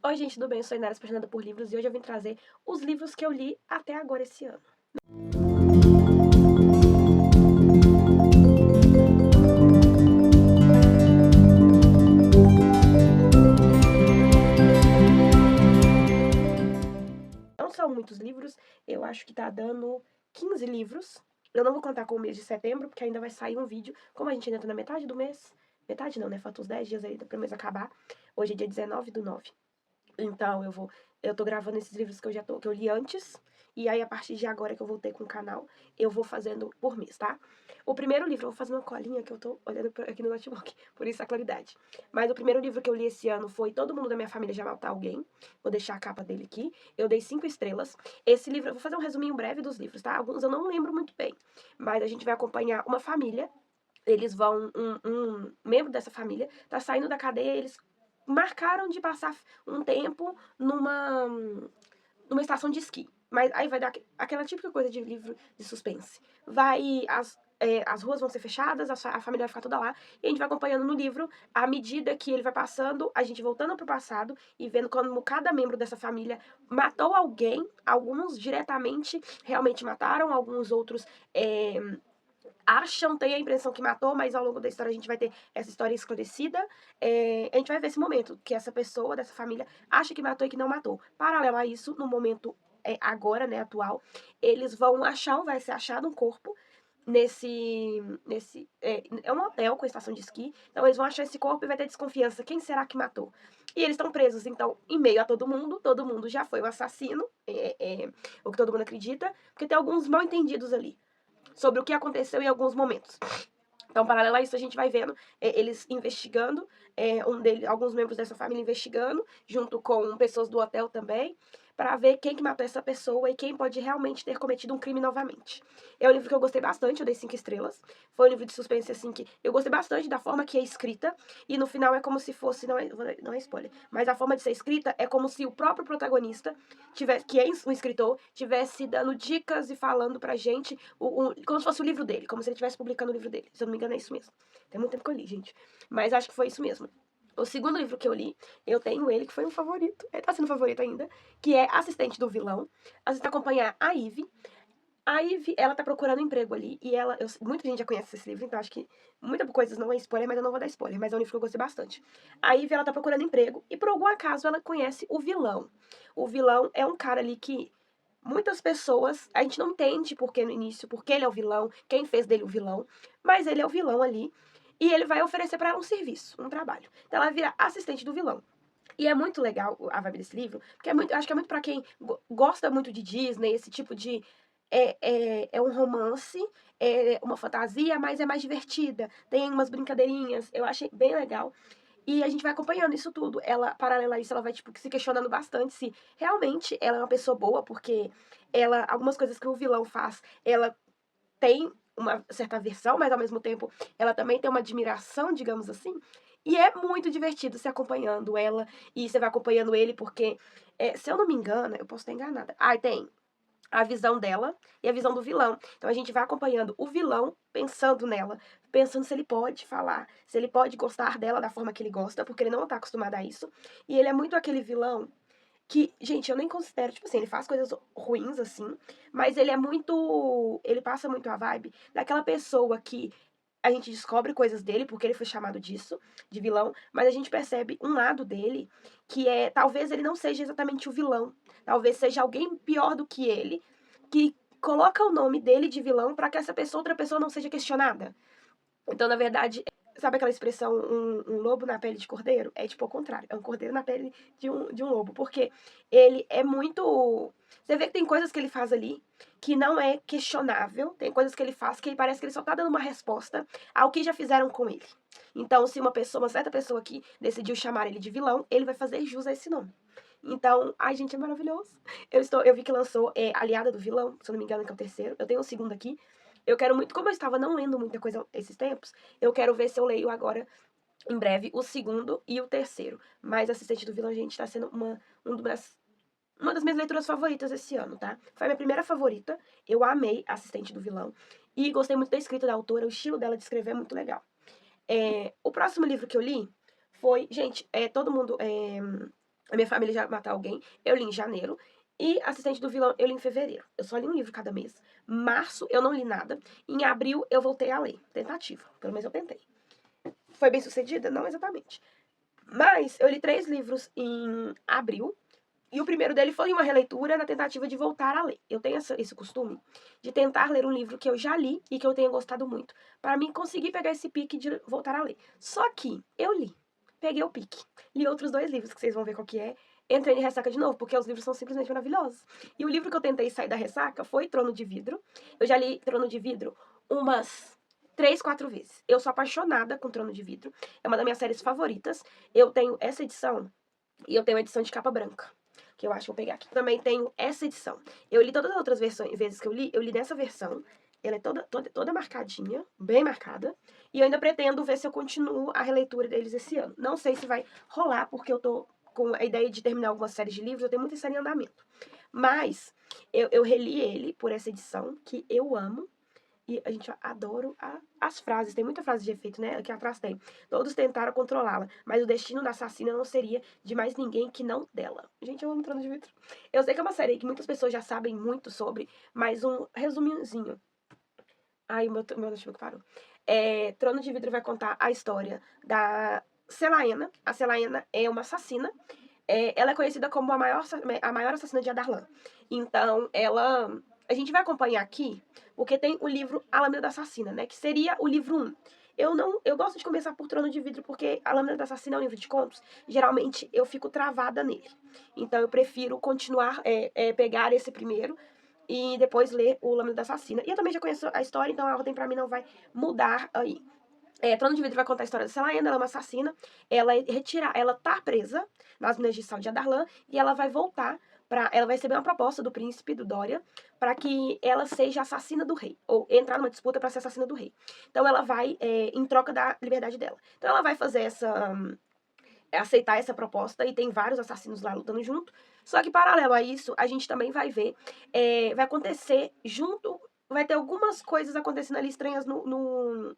Oi, gente, tudo bem? Eu sou a Inara, apaixonada por livros, e hoje eu vim trazer os livros que eu li até agora esse ano. Não são muitos livros, eu acho que tá dando 15 livros. Eu não vou contar com o mês de setembro, porque ainda vai sair um vídeo. Como a gente ainda tá na metade do mês, metade não, né? Faltam uns 10 dias aí pro mês acabar. Hoje é dia 19/9. Então eu tô gravando esses livros que eu li antes, e aí a partir de agora que eu voltei com o canal, eu vou fazendo por mês, tá? O primeiro livro, eu vou fazer uma colinha que eu tô olhando aqui no notebook, por isso a claridade. Mas o primeiro livro que eu li esse ano foi Todo Mundo da Minha Família Já Matou Alguém. Vou deixar a capa dele aqui. Eu dei 5 estrelas. Esse livro, eu vou fazer um resuminho breve dos livros, tá? Alguns eu não lembro muito bem, mas a gente vai acompanhar uma família. Eles vão, um membro dessa família tá saindo da cadeia, eles marcaram de passar um tempo numa estação de esqui. Mas aí vai dar aquela típica coisa de livro de suspense. As ruas vão ser fechadas, a família vai ficar toda lá, e a gente vai acompanhando no livro, à medida que ele vai passando, a gente voltando pro passado e vendo como cada membro dessa família matou alguém, alguns diretamente realmente mataram, alguns outros acham, têm a impressão que matou, mas ao longo da história a gente vai ter essa história esclarecida. A gente vai ver esse momento, que essa pessoa, dessa família, acha que matou e que não matou. Paralelo a isso, no momento agora, né, atual, eles vão achar, vai ser achado um corpo é um hotel com estação de esqui, então eles vão achar esse corpo e vai ter desconfiança, quem será que matou? E eles estão presos, então, em meio a todo mundo já foi o assassino, o que todo mundo acredita, porque tem alguns mal entendidos ali sobre o que aconteceu em alguns momentos. Então, paralelo a isso, a gente vai vendo eles investigando, alguns membros dessa família investigando, junto com pessoas do hotel também, para ver quem que matou essa pessoa e quem pode realmente ter cometido um crime novamente. É um livro que eu gostei bastante, eu dei 5 estrelas. Foi um livro de suspense, assim, que eu gostei bastante da forma que é escrita, e no final é como se fosse, não é spoiler, mas a forma de ser escrita é como se o próprio protagonista, que é um escritor, tivesse dando dicas e falando pra gente, como se fosse o livro dele, como se ele estivesse publicando o livro dele. Se eu não me engano, é isso mesmo. Tem muito tempo que eu li, gente. Mas acho que foi isso mesmo. O segundo livro que eu li, eu tenho ele, que foi um favorito. Ele tá sendo favorito ainda, que é Assistente do Vilão. A gente vai acompanhar a Ivy. A Ivy, ela tá procurando emprego ali, e muita gente já conhece esse livro, então acho que muita coisa não é spoiler, mas eu não vou dar spoiler, mas é um livro que eu gostei bastante. A Ivy, ela tá procurando emprego, e por algum acaso ela conhece o vilão. O vilão é um cara ali que muitas pessoas, a gente não entende porque no início, porque ele é o vilão, quem fez dele o vilão, mas ele é o vilão ali, e ele vai oferecer pra ela um serviço, um trabalho. Então ela vira assistente do vilão. E é muito legal a vibe desse livro, porque acho que é muito pra quem gosta muito de Disney, esse tipo de. É um romance, é uma fantasia, mas é mais divertida. Tem umas brincadeirinhas, eu achei bem legal. E a gente vai acompanhando isso tudo. Ela, paralela a isso, ela vai, tipo, se questionando bastante se realmente ela é uma pessoa boa, porque algumas coisas que o vilão faz, ela tem uma certa aversão, mas ao mesmo tempo ela também tem uma admiração, digamos assim. E é muito divertido se acompanhando ela, e você vai acompanhando ele, porque, se eu não me engano, eu posso estar enganada. Tem a visão dela e a visão do vilão. Então a gente vai acompanhando o vilão pensando nela, pensando se ele pode falar, se ele pode gostar dela da forma que ele gosta, porque ele não tá acostumado a isso. E ele é muito aquele vilão que, gente, eu nem considero, tipo assim, ele faz coisas ruins, assim, mas ele é muito. Ele passa muito a vibe daquela pessoa que a gente descobre coisas dele, porque ele foi chamado disso, de vilão, mas a gente percebe um lado dele que talvez ele não seja exatamente o vilão, talvez seja alguém pior do que ele, que coloca o nome dele de vilão para que essa pessoa, outra pessoa, não seja questionada. Então, na verdade, sabe aquela expressão, um lobo na pele de cordeiro? É tipo ao contrário, é um cordeiro na pele de um lobo, porque ele é muito. Você vê que tem coisas que ele faz ali que não é questionável, tem coisas que ele faz que parece que ele só tá dando uma resposta ao que já fizeram com ele. Então, se uma certa pessoa aqui decidiu chamar ele de vilão, ele vai fazer jus a esse nome. Então, ai, gente, é maravilhoso. Eu vi que lançou Aliada do Vilão, se eu não me engano, que é o terceiro. Eu tenho o segundo aqui. Eu quero muito, como eu estava não lendo muita coisa esses tempos, eu quero ver se eu leio agora, em breve, o segundo e o terceiro. Mas Assistente do Vilão, gente, tá sendo uma das minhas leituras favoritas esse ano, tá? Foi a minha primeira favorita. Eu amei Assistente do Vilão. E gostei muito da escrita da autora, o estilo dela de escrever é muito legal. O próximo livro que eu li foi, gente, todo mundo A Minha Família Já Matou Alguém, eu li em janeiro. E Assistente do Vilão, eu li em fevereiro. Eu só li um livro cada mês. Março, eu não li nada. Em abril, eu voltei a ler. Tentativa. Pelo menos eu tentei. Foi bem sucedida? Não exatamente. Mas eu li 3 livros em abril. E o primeiro dele foi uma releitura na tentativa de voltar a ler. Eu tenho esse costume de tentar ler um livro que eu já li e que eu tenha gostado muito, para mim conseguir pegar esse pique de voltar a ler. Só que eu li, peguei o pique, li outros 2 livros que vocês vão ver qual que é, entrei em ressaca de novo, porque os livros são simplesmente maravilhosos. E o livro que eu tentei sair da ressaca foi Trono de Vidro. Eu já li Trono de Vidro umas 3, 4 vezes. Eu sou apaixonada com Trono de Vidro, é uma das minhas séries favoritas. Eu tenho essa edição e eu tenho a edição de capa branca, que eu acho que vou pegar aqui. Também tenho essa edição. Eu li todas as outras vezes que eu li nessa versão. Ela é toda marcadinha, bem marcada. E eu ainda pretendo ver se eu continuo a releitura deles esse ano. Não sei se vai rolar, porque eu tô com a ideia de terminar algumas séries de livros. Eu tenho muita série em andamento. Mas eu reli ele por essa edição, que eu amo. E a gente adora as frases. Tem muita frase de efeito, né? Aqui atrás tem. Todos tentaram controlá-la, mas o destino da assassina não seria de mais ninguém que não dela. Gente, eu amo Trono de Vidro. Eu sei que é uma série que muitas pessoas já sabem muito sobre, mas um resuminhozinho. Ai, meu notebook parou. Trono de Vidro vai contar a história da Celaena. A Celaena é uma assassina. Ela é conhecida como a maior assassina de Adarlan. Então, a gente vai acompanhar aqui, porque tem o livro A Lâmina da Assassina, né? Que seria o livro 1. Eu gosto de começar por Trono de Vidro, porque A Lâmina da Assassina é um livro de contos. Geralmente, eu fico travada nele. Então, eu prefiro continuar, pegar esse primeiro e depois ler o Lâmina da Assassina. E eu também já conheço a história, então a ordem pra mim não vai mudar aí. Trono de Vidro vai contar a história da Celaena, ela é uma assassina, ela tá presa nas Minas de Sal de Adarlan e ela vai voltar ela vai receber uma proposta do príncipe, do Dória, para que ela seja assassina do rei, ou entrar numa disputa para ser assassina do rei. Então ela vai, em troca da liberdade dela. Então ela vai fazer aceitar essa proposta e tem vários assassinos lá lutando junto. Só que paralelo a isso, a gente também vai ver, vai acontecer junto, vai ter algumas coisas acontecendo ali estranhas no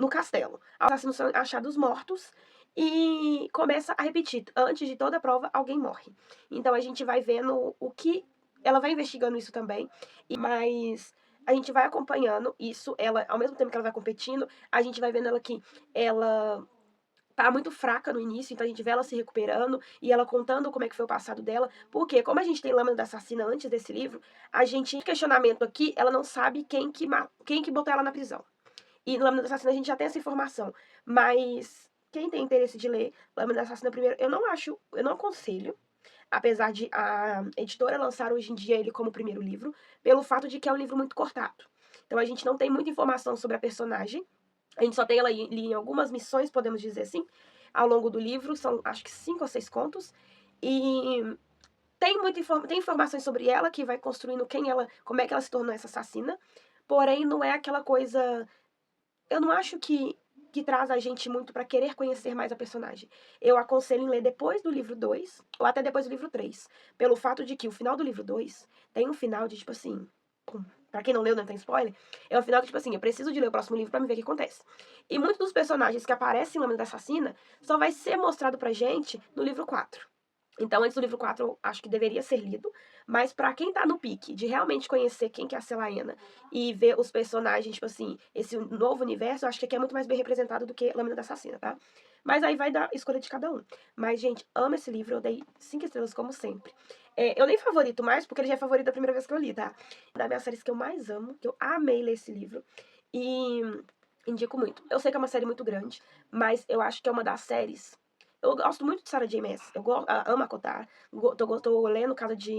castelo. Os assassinos são achados mortos e começa a repetir. Antes de toda a prova, alguém morre. Então a gente vai vendo o que. Ela vai investigando isso também, mas a gente vai acompanhando isso. Ela, ao mesmo tempo que ela vai competindo, a gente vai vendo ela que ela tá muito fraca no início, então a gente vê ela se recuperando e ela contando como é que foi o passado dela, porque como a gente tem Lâmina da Assassina antes desse livro, a gente, questionamento aqui, ela não sabe quem que botou ela na prisão. E Lâmina da Assassina a gente já tem essa informação. Mas quem tem interesse de ler Lâmina da Assassina primeiro, eu não aconselho, apesar de a editora lançar hoje em dia ele como primeiro livro, pelo fato de que é um livro muito cortado. Então a gente não tem muita informação sobre a personagem. A gente só tem ela ali em algumas missões, podemos dizer assim, ao longo do livro. São acho que 5 ou 6 contos. E tem informações sobre ela que vai construindo como é que ela se tornou essa assassina. Porém, não é aquela coisa, eu não acho que traz a gente muito pra querer conhecer mais a personagem. Eu aconselho em ler depois do livro 2 ou até depois do livro 3, pelo fato de que o final do livro 2 tem um final de, tipo assim, pra quem não leu, não tem spoiler, é um final que, tipo assim, eu preciso de ler o próximo livro pra me ver o que acontece. E muitos dos personagens que aparecem em Lâmina da Assassina só vai ser mostrado pra gente no livro 4. Então, antes do livro 4, eu acho que deveria ser lido. Mas pra quem tá no pique de realmente conhecer quem que é a Celaena e ver os personagens, tipo assim, esse novo universo, eu acho que aqui é muito mais bem representado do que Lâmina da Assassina, tá? Mas aí vai da escolha de cada um. Mas, gente, amo esse livro, eu dei 5 estrelas como sempre. Eu nem favorito mais, porque ele já é favorito da primeira vez que eu li, tá? Das minhas séries que eu mais amo, que eu amei ler esse livro. E indico muito. Eu sei que é uma série muito grande, mas eu acho que é uma das séries. Eu gosto muito de Sarah J. Maas. Amo a Kotar. Tô lendo Casa de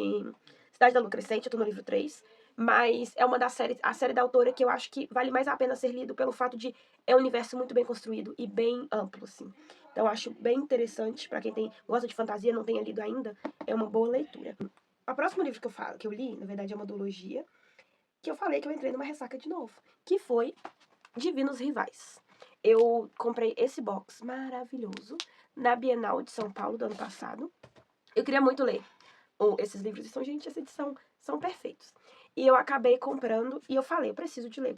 Cidade da Lua Crescente, eu tô no livro 3. Mas é uma das séries, a série da autora que eu acho que vale mais a pena ser lido pelo fato de é um universo muito bem construído e bem amplo, assim. Então eu acho bem interessante pra quem gosta de fantasia, não tenha lido ainda, é uma boa leitura. O próximo livro que eu li, na verdade, é uma duologia, que eu falei que eu entrei numa ressaca de novo, que foi Divinos Rivais. Eu comprei esse box maravilhoso na Bienal de São Paulo do ano passado. Eu queria muito ler esses livros e gente, essa edição são perfeitos. E eu acabei comprando e eu falei, eu preciso de ler,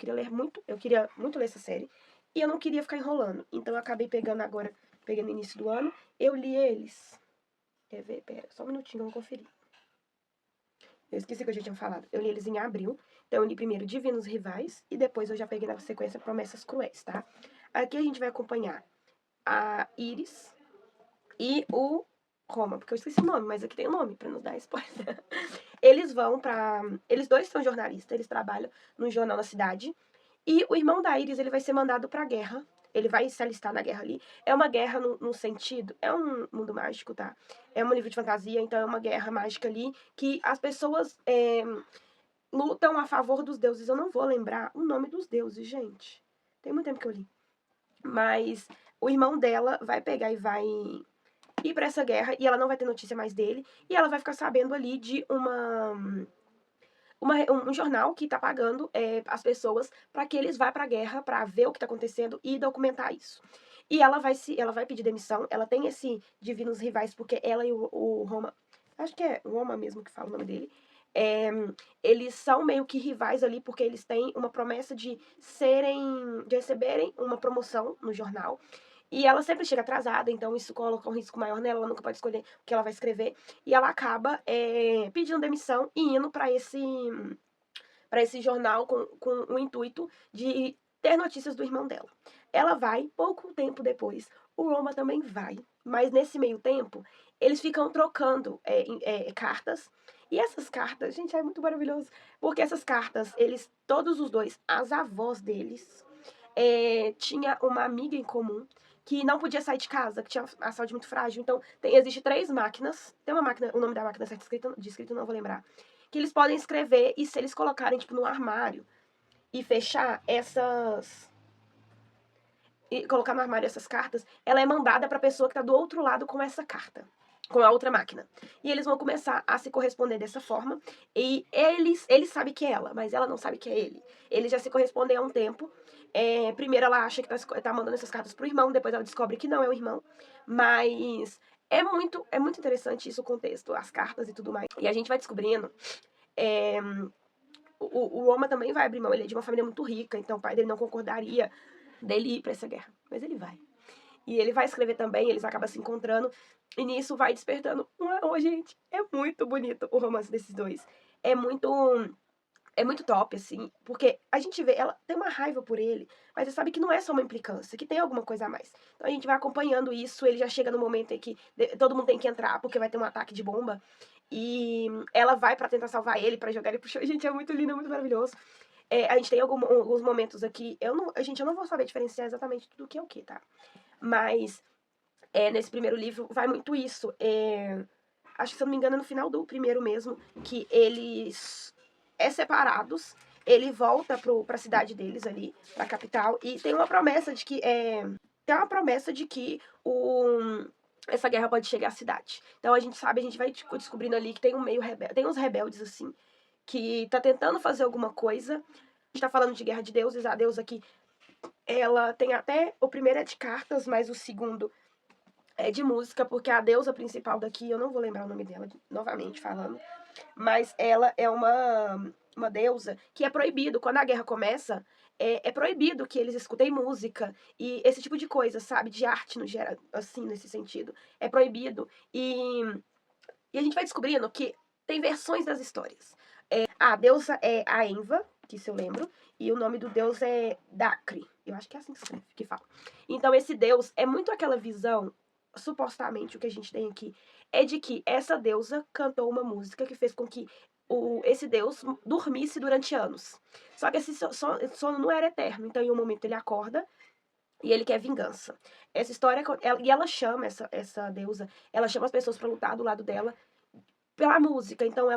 eu queria muito ler essa série e eu não queria ficar enrolando. Então eu acabei pegando no início do ano, eu li eles Quer ver? Pera, só um minutinho, eu vou conferir. Eu esqueci que eu já tinha falado. Eu li eles em abril. Então, eu li primeiro Divinos Rivais e depois eu já peguei na sequência Promessas Cruéis, tá? Aqui a gente vai acompanhar a Iris e o Roma, porque eu esqueci o nome, mas aqui tem o nome, pra não dar spoiler. Eles vão pra... Eles dois são jornalistas, eles trabalham num jornal na cidade. E o irmão da Iris, ele vai ser mandado pra guerra. Ele vai se alistar na guerra ali. É uma guerra no sentido... É um mundo mágico, tá? É um livro de fantasia, então é uma guerra mágica ali que as pessoas lutam a favor dos deuses. Eu não vou lembrar o nome dos deuses, gente. Tem muito tempo que eu li. Mas o irmão dela vai pegar e vai ir pra essa guerra e ela não vai ter notícia mais dele. E ela vai ficar sabendo ali de um jornal que tá pagando as pessoas para que eles vá pra guerra para ver o que tá acontecendo e documentar isso. E ela vai pedir demissão. Ela tem esse Divinos Rivais porque ela e o Roma, acho que é Roma mesmo que fala o nome dele, eles são meio que rivais ali porque eles têm uma promessa de receberem uma promoção no jornal. E ela sempre chega atrasada, então isso coloca um risco maior nela, ela nunca pode escolher o que ela vai escrever. E ela acaba pedindo demissão e indo para esse jornal com o intuito de ter notícias do irmão dela. Ela vai, pouco tempo depois, o Roma também vai. Mas nesse meio tempo, eles ficam trocando cartas. E essas cartas, gente, é muito maravilhoso. Porque essas cartas, todos os dois, as avós deles, tinha uma amiga em comum que não podia sair de casa, que tinha a saúde muito frágil. Então, existe 3 máquinas. Tem uma máquina, o nome da máquina certo escrito não vou lembrar. Que eles podem escrever e se eles colocarem, tipo, no armário e fechar e colocar no armário essas cartas, ela é mandada pra pessoa que tá do outro lado com essa carta, com a outra máquina. E eles vão começar a se corresponder dessa forma. E ele sabe que é ela, mas ela não sabe que é ele. Eles já se correspondem há um tempo. Primeiro ela acha que tá mandando essas cartas pro irmão, depois ela descobre que não é o irmão. Mas é muito interessante isso, o contexto, as cartas e tudo mais. E a gente vai descobrindo. O Roma também vai abrir mão, ele é de uma família muito rica, então o pai dele não concordaria dele ir pra essa guerra. Mas ele vai. E ele vai escrever também, eles acabam se encontrando. E nisso vai despertando. Gente, é muito bonito o romance desses dois. É muito top, assim, porque a gente vê, ela tem uma raiva por ele, mas você sabe que não é só uma implicância, que tem alguma coisa a mais. Então a gente vai acompanhando isso, ele já chega no momento em que todo mundo tem que entrar, porque vai ter um ataque de bomba, e ela vai pra tentar salvar ele, pra jogar ele pro chão. Gente, é muito lindo, é muito maravilhoso. A gente tem alguns momentos aqui, eu não vou saber diferenciar exatamente tudo que é o que, tá? Mas nesse primeiro livro vai muito isso. Acho que, se eu não me engano, é no final do primeiro mesmo, que eles separados, ele volta pra cidade deles ali, pra capital, e tem uma promessa de que essa guerra pode chegar à cidade. Então a gente vai descobrindo ali que tem um meio rebelde, tem uns rebeldes assim, que tá tentando fazer alguma coisa. A gente tá falando de guerra de deuses, a deusa aqui, ela tem até, o primeiro é de cartas, mas o segundo é de música, porque a deusa principal daqui, eu não vou lembrar o nome dela, novamente falando, mas ela é uma deusa que é proibido, quando a guerra começa, é proibido que eles escutem música e esse tipo de coisa, sabe? De arte, no geral, assim, nesse sentido. É proibido. E a gente vai descobrindo que tem versões das histórias. A deusa é a Enva, que isso eu lembro, e o nome do deus é Dacre. Eu acho que é assim que escreve, que fala. Então esse deus é muito aquela visão, supostamente o que a gente tem aqui, é de que essa deusa cantou uma música que fez com que esse deus dormisse durante anos. Só que esse sono não era eterno, então em um momento ele acorda e ele quer vingança. Essa história, e ela chama essa deusa, ela chama as pessoas para lutar do lado dela pela música, então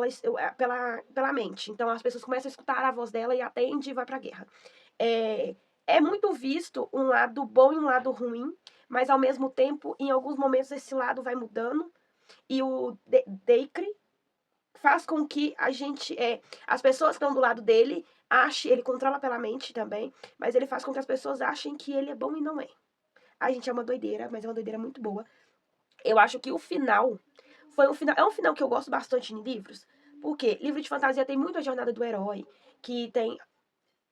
pela mente. Então as pessoas começam a escutar a voz dela e atende e vai pra guerra. É muito visto um lado bom e um lado ruim, mas ao mesmo tempo, em alguns momentos, esse lado vai mudando. E o Dacre faz com que as pessoas que estão do lado dele ele controla pela mente também, mas ele faz com que as pessoas achem que ele é bom e não é. A gente é uma doideira, mas é uma doideira muito boa. Eu acho que o final é um final que eu gosto bastante em livros, porque livro de fantasia tem muito a jornada do herói, que tem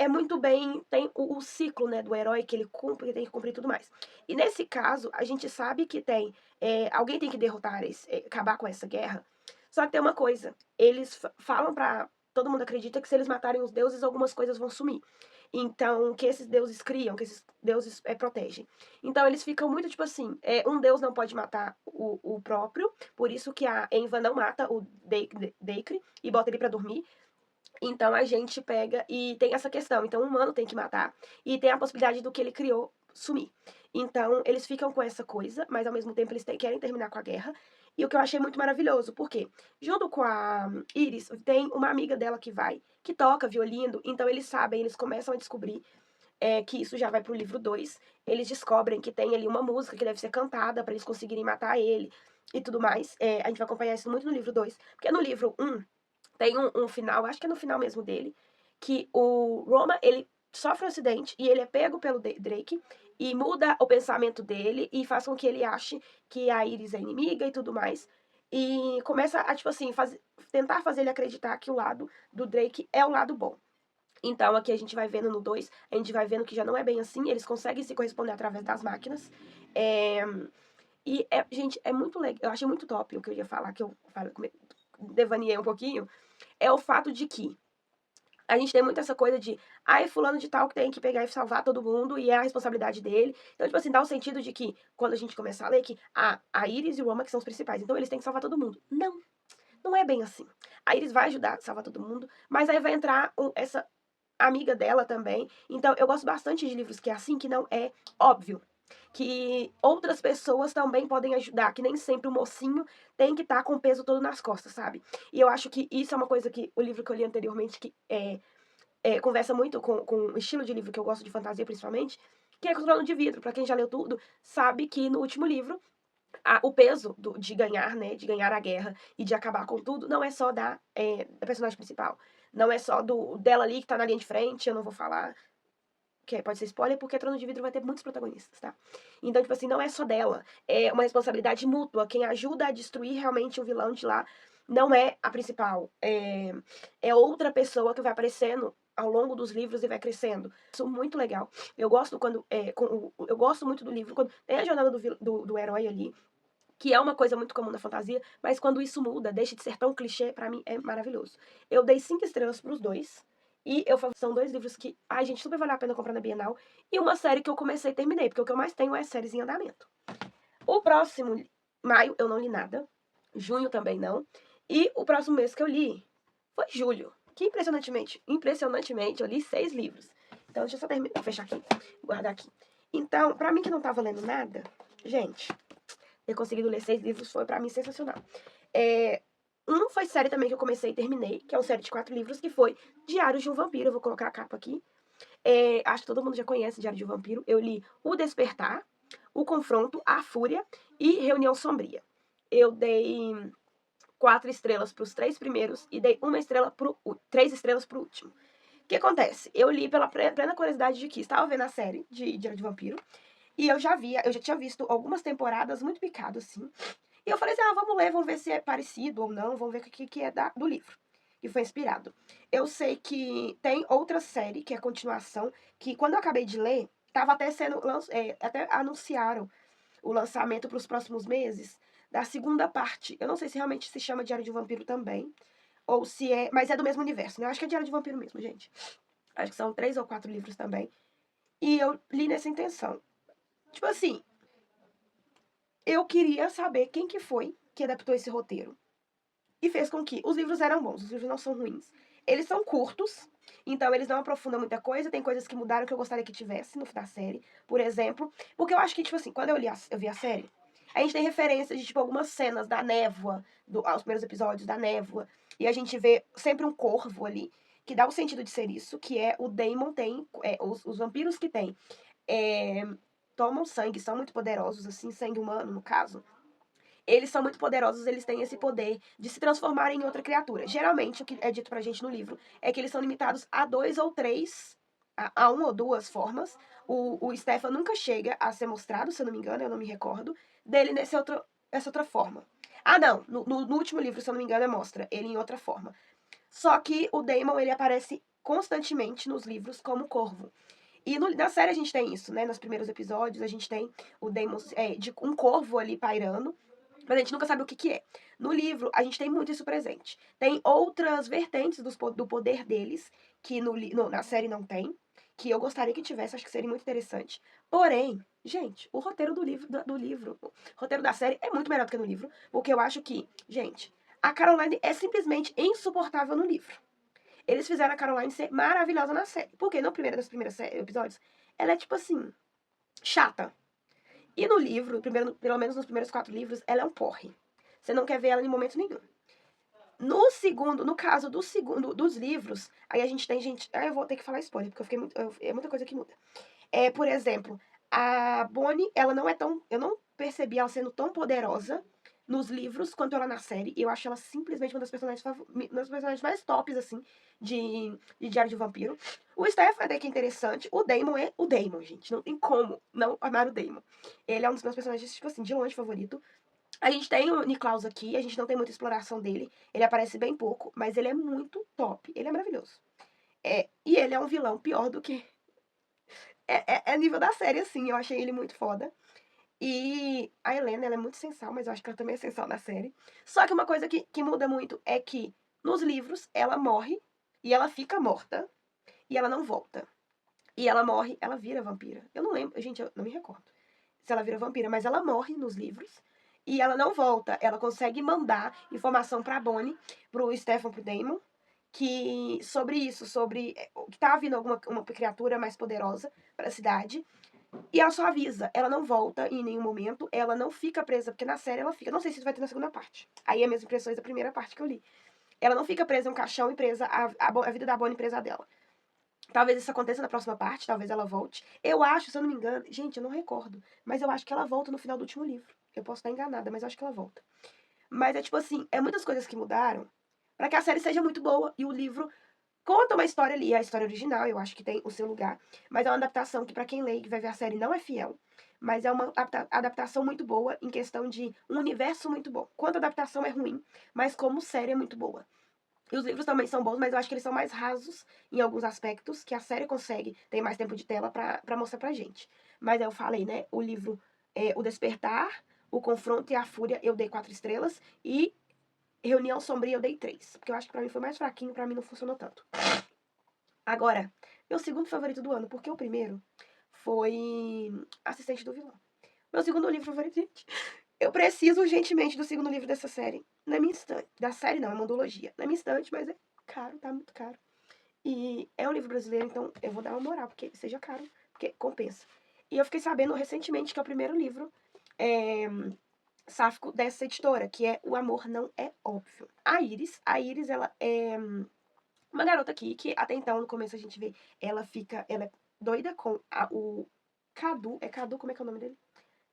é muito bem, tem o ciclo, né, do herói que ele cumpre, que tem que cumprir e tudo mais. E nesse caso, a gente sabe que tem, alguém tem que derrotar acabar com essa guerra, só que tem uma coisa, eles falam pra todo mundo acredita que se eles matarem os deuses, algumas coisas vão sumir. Então, que esses deuses criam, que esses deuses protegem. Então, eles ficam muito tipo assim: um deus não pode matar o próprio, por isso que a Enva não mata o Deikri e bota ele pra dormir. Então, a gente pega e tem essa questão. Então, o humano tem que matar e tem a possibilidade do que ele criou sumir. Então, eles ficam com essa coisa, mas ao mesmo tempo eles querem terminar com a guerra. E o que eu achei muito maravilhoso, porque junto com a Iris, tem uma amiga dela que vai, que toca violino, então eles sabem, eles começam a descobrir que isso já vai pro livro 2. Eles descobrem que tem ali uma música que deve ser cantada para eles conseguirem matar ele e tudo mais. A gente vai acompanhar isso muito no livro 2, porque no livro 1 tem um final, acho que é no final mesmo dele, que o Roma, ele sofre um acidente e ele é pego pelo Drake e muda o pensamento dele e faz com que ele ache que a Iris é inimiga e tudo mais. E começa a, tipo assim, tentar fazer ele acreditar que o lado do Drake é o lado bom. Então, aqui a gente vai vendo no 2, a gente vai vendo que já não é bem assim, eles conseguem se corresponder através das máquinas. É, gente, é muito legal. Eu achei muito top o que eu ia falar, que eu devaneei um pouquinho, é o fato de que a gente tem muito essa coisa de, é fulano de tal que tem que pegar e salvar todo mundo e é a responsabilidade dele. Então, tipo assim, dá o sentido de que, quando a gente começar a ler, que a Iris e o Roma que são os principais, então eles têm que salvar todo mundo. Não, não é bem assim. A Iris vai ajudar a salvar todo mundo, mas aí vai entrar essa amiga dela também. Então, eu gosto bastante de livros que é assim, que não é óbvio. Que outras pessoas também podem ajudar, que nem sempre o mocinho tem que estar com o peso todo nas costas, sabe? E eu acho que isso é uma coisa que o livro que eu li anteriormente, que conversa muito com o estilo de livro que eu gosto de fantasia, principalmente, que é Trono de Vidro. Pra quem já leu tudo, sabe que no último livro o peso de ganhar, né, de ganhar a guerra e de acabar com tudo, não é só da personagem principal. Não é só dela ali que tá na linha de frente, eu não vou falar, que pode ser spoiler, porque Trono de Vidro vai ter muitos protagonistas, tá? Então, tipo assim, não é só dela. É uma responsabilidade mútua. Quem ajuda a destruir realmente o vilão de lá não é a principal. É outra pessoa que vai aparecendo ao longo dos livros e vai crescendo. Isso é muito legal. Eu gosto quando. Eu gosto muito do livro, quando tem a jornada do herói ali, que é uma coisa muito comum na fantasia, mas quando isso muda, deixa de ser tão clichê, pra mim é maravilhoso. Eu dei 5 estrelas pros dois, e eu falo, são 2 livros que, ai gente, super vale a pena comprar na Bienal, e uma série que eu comecei e terminei, porque o que eu mais tenho é séries em andamento. O próximo, maio, eu não li nada, junho também não, e o próximo mês que eu li foi julho, que impressionantemente, eu li 6 livros. Então, deixa eu só fechar aqui, guardar aqui. Então, pra mim que não tava lendo nada, gente, ter conseguido ler 6 livros foi pra mim sensacional. Um foi série também que eu comecei e terminei, que é uma série de 4 livros, que foi Diários de um Vampiro. Eu vou colocar a capa aqui. Acho que todo mundo já conhece Diário de um Vampiro. Eu li O Despertar, O Confronto, A Fúria e Reunião Sombria. Eu dei 4 estrelas pros 3 primeiros e dei 3 estrelas pro último. O que acontece? Eu li pela plena curiosidade de que estava vendo a série de Diário de Vampiro, e eu já tinha visto algumas temporadas muito picado, assim. E eu falei assim, vamos ler, vamos ver se é parecido ou não, vamos ver o que é do livro, que foi inspirado. Eu sei que tem outra série, que é a continuação, que quando eu acabei de ler, tava até até anunciaram o lançamento para os próximos meses da segunda parte. Eu não sei se realmente se chama Diário de um Vampiro também, ou se é, mas é do mesmo universo, né? Eu acho que é Diário de um Vampiro mesmo, gente. Acho que são 3 ou 4 livros também. E eu li nessa intenção. Tipo assim, eu queria saber quem que foi que adaptou esse roteiro e fez com que os livros eram bons, os livros não são ruins. Eles são curtos, então eles não aprofundam muita coisa, tem coisas que mudaram que eu gostaria que tivesse no da série, por exemplo, porque eu acho que, tipo assim, quando eu vi a série, a gente tem referência de, tipo, algumas cenas da névoa, aos primeiros episódios da névoa, e a gente vê sempre um corvo ali, que dá o sentido de ser isso, que é o Daemon tem, os vampiros que tem, é, tomam sangue, são muito poderosos, assim, sangue humano, no caso. Eles são muito poderosos, eles têm esse poder de se transformar em outra criatura. Geralmente, o que é dito pra gente no livro é que eles são limitados a 2 ou 3, a 1 ou 2 formas. O Stefan nunca chega a ser mostrado, se eu não me engano, eu não me recordo, dele essa outra forma. Não, no último livro, se eu não me engano, mostra ele em outra forma. Só que o Daemon, ele aparece constantemente nos livros como corvo. E na série a gente tem isso, né? Nos primeiros episódios a gente tem o Daemon de um corvo ali pairando, mas a gente nunca sabe o que que é. No livro, a gente tem muito isso presente. Tem outras vertentes do poder deles, que na série não tem, que eu gostaria que tivesse, acho que seria muito interessante. Porém, gente, o roteiro o roteiro da série é muito melhor do que no livro, porque eu acho que, gente, a Caroline é simplesmente insuportável no livro. Eles fizeram a Caroline ser maravilhosa na série. Porque no primeiro dos primeiros episódios, ela é tipo assim, chata. E no livro, pelo menos nos primeiros 4 livros, ela é um porre. Você não quer ver ela em momento nenhum. No caso do segundo, dos livros, aí a gente tem gente. Aí eu vou ter que falar spoiler, porque é muita coisa que muda. Por exemplo, a Bonnie, ela não é tão. Eu não percebi ela sendo tão poderosa nos livros quanto ela na série. E eu acho ela simplesmente uma das personagens mais tops, assim, de Diário de Vampiro. O Stefan até que é interessante. O Daemon é o Daemon, gente. Não tem como não amar o Daemon. Ele é um dos meus personagens, tipo assim, de longe favorito. A gente tem o Niklaus aqui, a gente não tem muita exploração dele. Ele aparece bem pouco, mas ele é muito top. Ele é maravilhoso. E ele é um vilão pior do que. É nível da série, assim. Eu achei ele muito foda. E a Helena, ela é muito sensual, mas eu acho que ela também é sensual na série. Só que uma coisa que muda muito é que nos livros ela morre e ela fica morta e ela não volta. E ela morre, ela vira vampira. Eu não lembro, gente, eu não me recordo se ela vira vampira, mas ela morre nos livros e ela não volta. Ela consegue mandar informação pra Bonnie, pro Stefan, pro Damon, que sobre isso, sobre que tá vindo uma criatura mais poderosa pra cidade. E ela só avisa, ela não volta em nenhum momento, ela não fica presa, porque na série ela fica. Não sei se isso vai ter na segunda parte. Aí é as minhas impressões da primeira parte que eu li. Ela não fica presa em um caixão e presa, a vida da Bonnie presa dela. Talvez isso aconteça na próxima parte, talvez ela volte. Eu acho, se eu não me engano, gente, eu não recordo, mas eu acho que ela volta no final do último livro. Eu posso estar enganada, mas eu acho que ela volta. Mas é tipo assim, é muitas coisas que mudaram pra que a série seja muito boa e o livro conta uma história ali, a história original, eu acho que tem o seu lugar, mas é uma adaptação que pra quem lê e que vai ver a série não é fiel, mas é uma adaptação muito boa em questão de um universo muito bom. Quanto a adaptação é ruim, mas como série é muito boa. E os livros também são bons, mas eu acho que eles são mais rasos em alguns aspectos, que a série consegue, tem mais tempo de tela pra mostrar pra gente. Mas eu falei, né, o livro O Despertar, O Confronto e a Fúria eu dei 4 estrelas, e Reunião Sombria eu dei 3, porque eu acho que pra mim foi mais fraquinho, pra mim não funcionou tanto. Agora, meu segundo favorito do ano, porque o primeiro foi Assistente do Vilão. Meu segundo livro favorito, gente. Eu preciso urgentemente do segundo livro dessa série. Na minha estante. Da série não, é uma duologia. Na minha estante, mas é caro, tá muito caro. E é um livro brasileiro, então eu vou dar uma moral, porque seja caro, porque compensa. E eu fiquei sabendo recentemente que é o primeiro livro sáfico dessa editora, que é O Amor Não É Óbvio. A Iris, ela é uma garota aqui que até então, no começo a gente vê, ela é doida com o Cadu. É Cadu, como é que é o nome dele?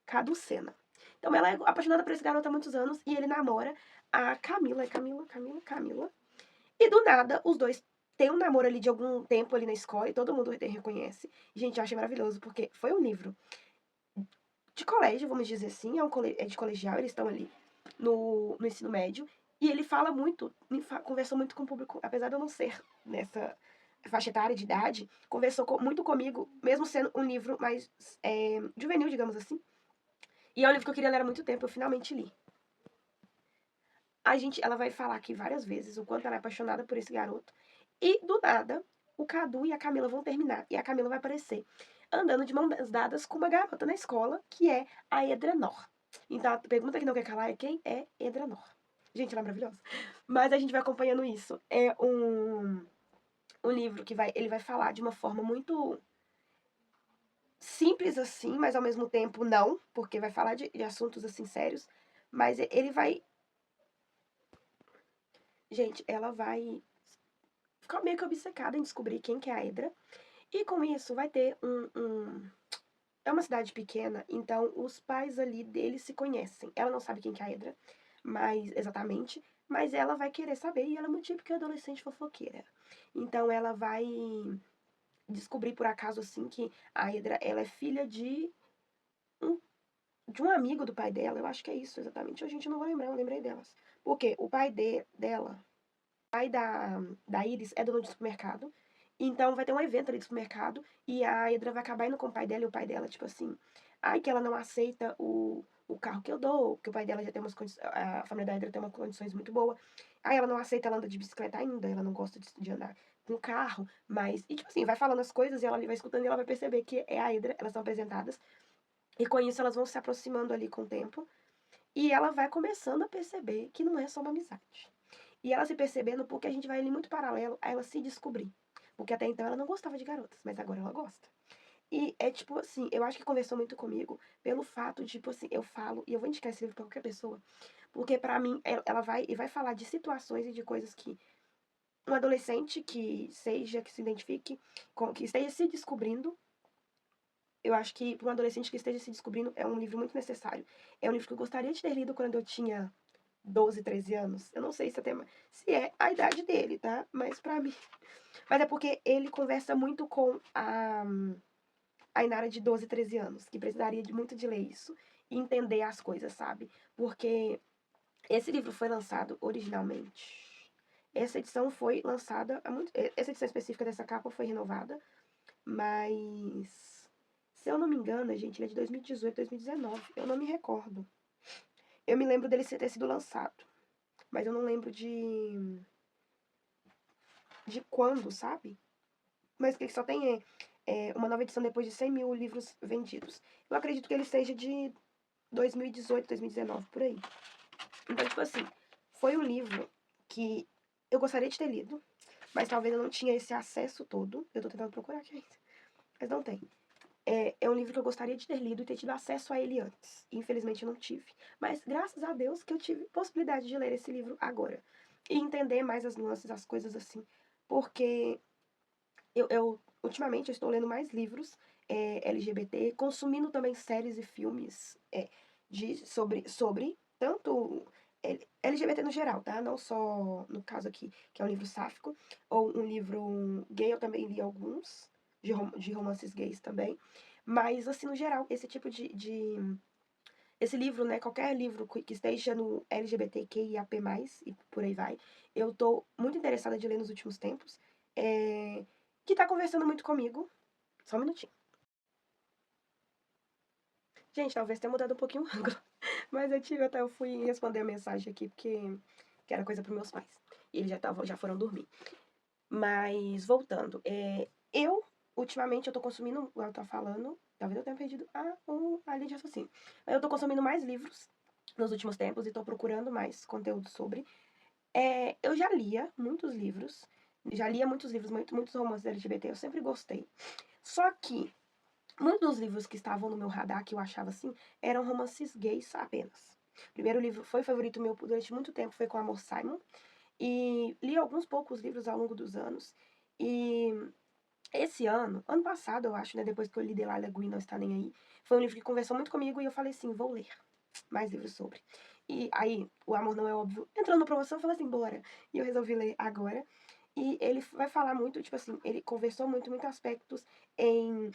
Cadu Sena. Então ela é apaixonada por esse garoto há muitos anos e ele namora a Camila. Camila. E do nada, os dois têm um namoro ali de algum tempo ali na escola e todo mundo reconhece. Gente, eu achei maravilhoso, porque foi um livro de colégio, vamos dizer assim, é de colegial, eles estão ali no ensino médio. E ele fala muito, conversou muito com o público, apesar de eu não ser nessa faixa etária de idade, conversou muito comigo, mesmo sendo um livro mais juvenil, digamos assim. E é um livro que eu queria ler há muito tempo, eu finalmente li. Ela vai falar aqui várias vezes o quanto ela é apaixonada por esse garoto. E, do nada, o Cadu e a Camila vão terminar. E a Camila vai aparecer andando de mãos dadas com uma garota na escola, que é a Edrenor. Então, a pergunta que não quer calar é quem é Edrenor. Gente, ela é maravilhosa. Mas a gente vai acompanhando isso. É um livro que ele vai falar de uma forma muito simples assim, mas ao mesmo tempo não, porque vai falar de assuntos assim sérios. Mas ele vai. Gente, ela vai ficar meio que obcecada em descobrir quem que é a Hydra. E com isso vai ter É uma cidade pequena, então os pais ali dele se conhecem. Ela não sabe quem que é a Hydra, mas exatamente, mas ela vai querer saber e ela é muito típica adolescente fofoqueira. Então ela vai descobrir por acaso assim que a Hydra, ela é filha um, de um amigo do pai dela. Eu acho que é isso exatamente. A gente não vou lembrar, eu lembrei delas. Porque o pai dela, o pai da Iris é dono de supermercado. Então vai ter um evento ali do supermercado e a Hydra vai acabar indo com o pai dela e o pai dela, tipo assim, ai, que ela não aceita o carro que eu dou, que o pai dela já tem umas condições, a família da Hydra tem umas condições muito boas. Aí ela não aceita, ela anda de bicicleta ainda, ela não gosta de andar com carro, mas, e tipo assim, vai falando as coisas e ela ali vai escutando e ela vai perceber que é a Hydra, elas são apresentadas, e com isso elas vão se aproximando ali com o tempo, e ela vai começando a perceber que não é só uma amizade. E ela se percebendo porque a gente vai ali muito paralelo a ela se descobrir. Porque até então ela não gostava de garotas, mas agora ela gosta. E é tipo assim, eu acho que conversou muito comigo pelo fato de, tipo assim, eu falo, e eu vou indicar esse livro pra qualquer pessoa, porque pra mim ela vai e vai falar de situações e de coisas que um adolescente que seja, que se identifique, que esteja se descobrindo, eu acho que para um adolescente que esteja se descobrindo é um livro muito necessário. É um livro que eu gostaria de ter lido quando eu tinha 12, 13 anos. Eu não sei se é a idade dele, tá? Mas pra mim. Mas é porque ele conversa muito com a Inara de 12, 13 anos, que precisaria de muito de ler isso e entender as coisas, sabe? Porque esse livro foi lançado originalmente. Essa edição foi lançada há muito. Essa edição específica dessa capa foi renovada, mas. Se eu não me engano, gente, ele é de 2018, 2019. Eu não me recordo. Eu me lembro dele ter sido lançado, mas eu não lembro de quando, sabe? Mas que só tem uma nova edição depois de 100 mil livros vendidos. Eu acredito que ele seja de 2018, 2019, por aí. Então, tipo assim, foi um livro que eu gostaria de ter lido, mas talvez eu não tinha esse acesso todo. Eu tô tentando procurar aqui ainda, mas não tem. É um livro que eu gostaria de ter lido e ter tido acesso a ele antes. Infelizmente eu não tive. Mas graças a Deus que eu tive possibilidade de ler esse livro agora. E entender mais as nuances, as coisas assim. Porque ultimamente eu estou lendo mais livros LGBT, consumindo também séries e filmes sobre tanto LGBT no geral, tá? Não só no caso aqui, que é um livro sáfico, ou um livro gay, eu também li alguns, de romances gays também. Mas, assim, no geral, esse tipo esse livro, né? Qualquer livro que esteja no LGBTQIAP+, e por aí vai, eu tô muito interessada de ler nos últimos tempos. É, que tá conversando muito comigo. Só um minutinho. Gente, talvez tenha mudado um pouquinho o ângulo. Mas eu fui responder a mensagem aqui, porque que era coisa pros meus pais. E eles já foram dormir. Mas, voltando, ultimamente, eu tô consumindo, igual eu tô falando, talvez eu tenha perdido a linha de raciocínio. Mas eu tô consumindo mais livros nos últimos tempos e tô procurando mais conteúdo sobre. Eu já lia muitos livros, muitos romances LGBT, eu sempre gostei. Só que muitos dos livros que estavam no meu radar, que eu achava assim, eram romances gays apenas. O primeiro livro foi favorito meu durante muito tempo, foi com Amor Simon. E li alguns poucos livros ao longo dos anos. E esse ano passado, eu acho, né, depois que eu li Delilah Green Não Está Nem Aí, foi um livro que conversou muito comigo e eu falei assim, vou ler mais livros sobre. E aí, O Amor Não É Óbvio entrou na promoção, eu falei assim, bora. E eu resolvi ler agora. E ele vai falar muito, tipo assim, ele conversou muitos aspectos em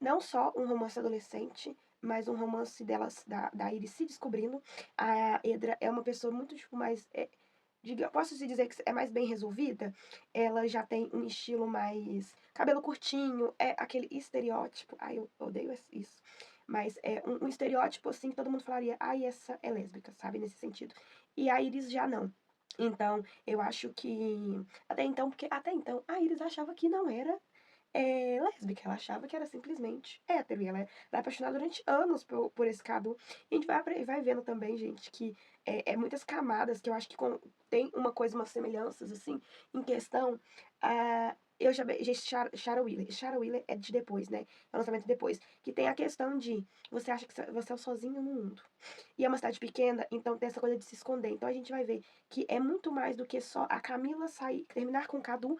não só um romance adolescente, mas um romance da Iris se descobrindo. A Edra é uma pessoa muito, tipo, mais. Posso te dizer que é mais bem resolvida? Ela já tem um estilo mais. Cabelo curtinho, é aquele estereótipo. Ai, eu odeio isso. Mas é um estereótipo assim que todo mundo falaria, ai, essa é lésbica, sabe? Nesse sentido. E a Iris já não. Então, eu acho que. Porque até então a Iris achava que não era lésbica. Ela achava que era simplesmente hétero. E ela era apaixonada durante anos por esse Cadu. E a gente vai vendo também, gente, que muitas camadas que eu acho que tem uma coisa, umas semelhanças, assim, em questão. Eu já vejo Shara Wheeler. Shara Wheeler é de depois, né? É o lançamento depois. Que tem a questão de você acha que você é o sozinho no mundo. E é uma cidade pequena, então tem essa coisa de se esconder. Então a gente vai ver que é muito mais do que só a Camila terminar com o Cadu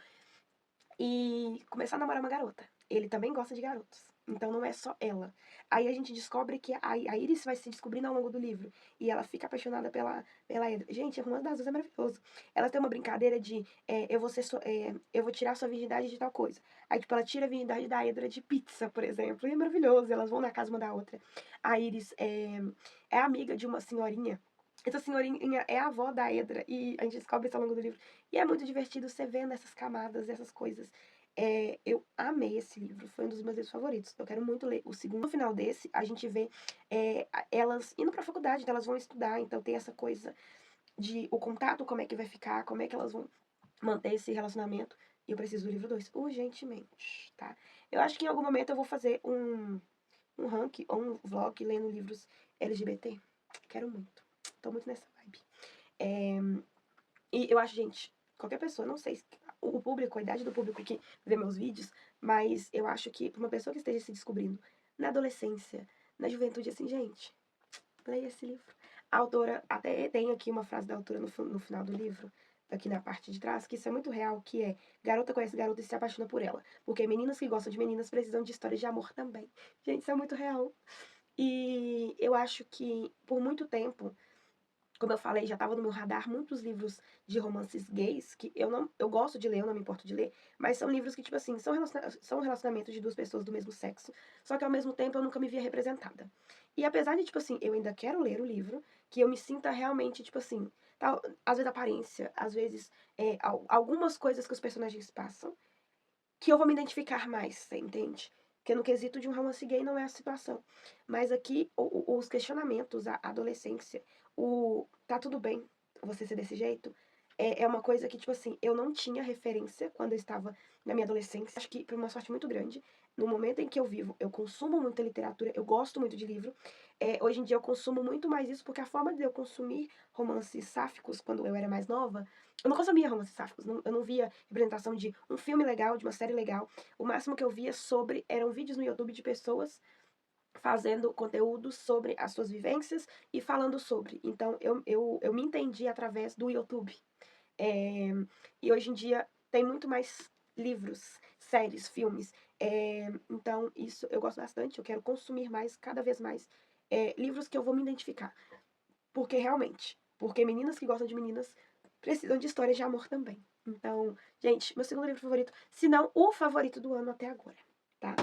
e começar a namorar uma garota. Ele também gosta de garotos. Então não é só ela. Aí a gente descobre que a Iris vai se descobrindo ao longo do livro. E ela fica apaixonada pela Edra. Gente, o Romance das Duas é maravilhoso. Ela tem uma brincadeira de eu vou tirar sua virgindade de tal coisa. Aí, tipo, ela tira a virgindade da Edra de pizza, por exemplo. E é maravilhoso. Elas vão na casa uma da outra. A Iris é amiga de uma senhorinha. Essa senhorinha é a avó da Edra. E a gente descobre isso ao longo do livro. E é muito divertido você vendo essas camadas, essas coisas. Eu amei esse livro, foi um dos meus livros favoritos. Eu quero muito ler o segundo. No final desse, a gente vê elas indo pra faculdade, então elas vão estudar, então tem essa coisa de o contato, como é que vai ficar, como é que elas vão manter esse relacionamento. E eu preciso do livro 2 urgentemente, tá? Eu acho que em algum momento eu vou fazer um ranking ou um vlog lendo livros LGBT. Quero muito. Tô muito nessa vibe. É, e eu acho, gente, qualquer pessoa, não sei o público, a idade do público que vê meus vídeos, mas eu acho que pra uma pessoa que esteja se descobrindo na adolescência, na juventude, assim, gente, leia esse livro. A autora, até tem aqui uma frase da autora no final do livro, aqui na parte de trás, que isso é muito real, que é: garota conhece garota e se apaixona por ela. Porque meninas que gostam de meninas precisam de histórias de amor também. Gente, isso é muito real. E eu acho que, por muito tempo, como eu falei, já estava no meu radar muitos livros de romances gays, que eu gosto de ler, eu não me importo de ler, mas são livros que, tipo assim, são relacionamentos de duas pessoas do mesmo sexo, só que ao mesmo tempo eu nunca me via representada. E apesar de, tipo assim, eu ainda quero ler o livro, que eu me sinta realmente, tipo assim, tal, às vezes aparência, às vezes algumas coisas que os personagens passam, que eu vou me identificar mais, você entende? Porque no quesito de um romance gay não é a situação. Mas aqui, os questionamentos, a adolescência, tá tudo bem você ser desse jeito, é uma coisa que, tipo assim, eu não tinha referência quando eu estava na minha adolescência. Acho que foi uma sorte muito grande. No momento em que eu vivo, eu consumo muita literatura, eu gosto muito de livro. Hoje em dia eu consumo muito mais isso, porque a forma de eu consumir romances sáficos, quando eu era mais nova, eu não consumia romances sáficos, eu não via representação de um filme legal, de uma série legal. O máximo que eu via eram vídeos no YouTube de pessoas fazendo conteúdo sobre as suas vivências e falando sobre. Então, eu me entendi através do YouTube. É, e hoje em dia tem muito mais livros, séries, filmes. Então, isso eu gosto bastante. Eu quero consumir mais, cada vez mais, livros que eu vou me identificar. Porque realmente, porque meninas que gostam de meninas precisam de histórias de amor também. Então, gente, meu segundo livro favorito, se não o favorito do ano até agora, tá?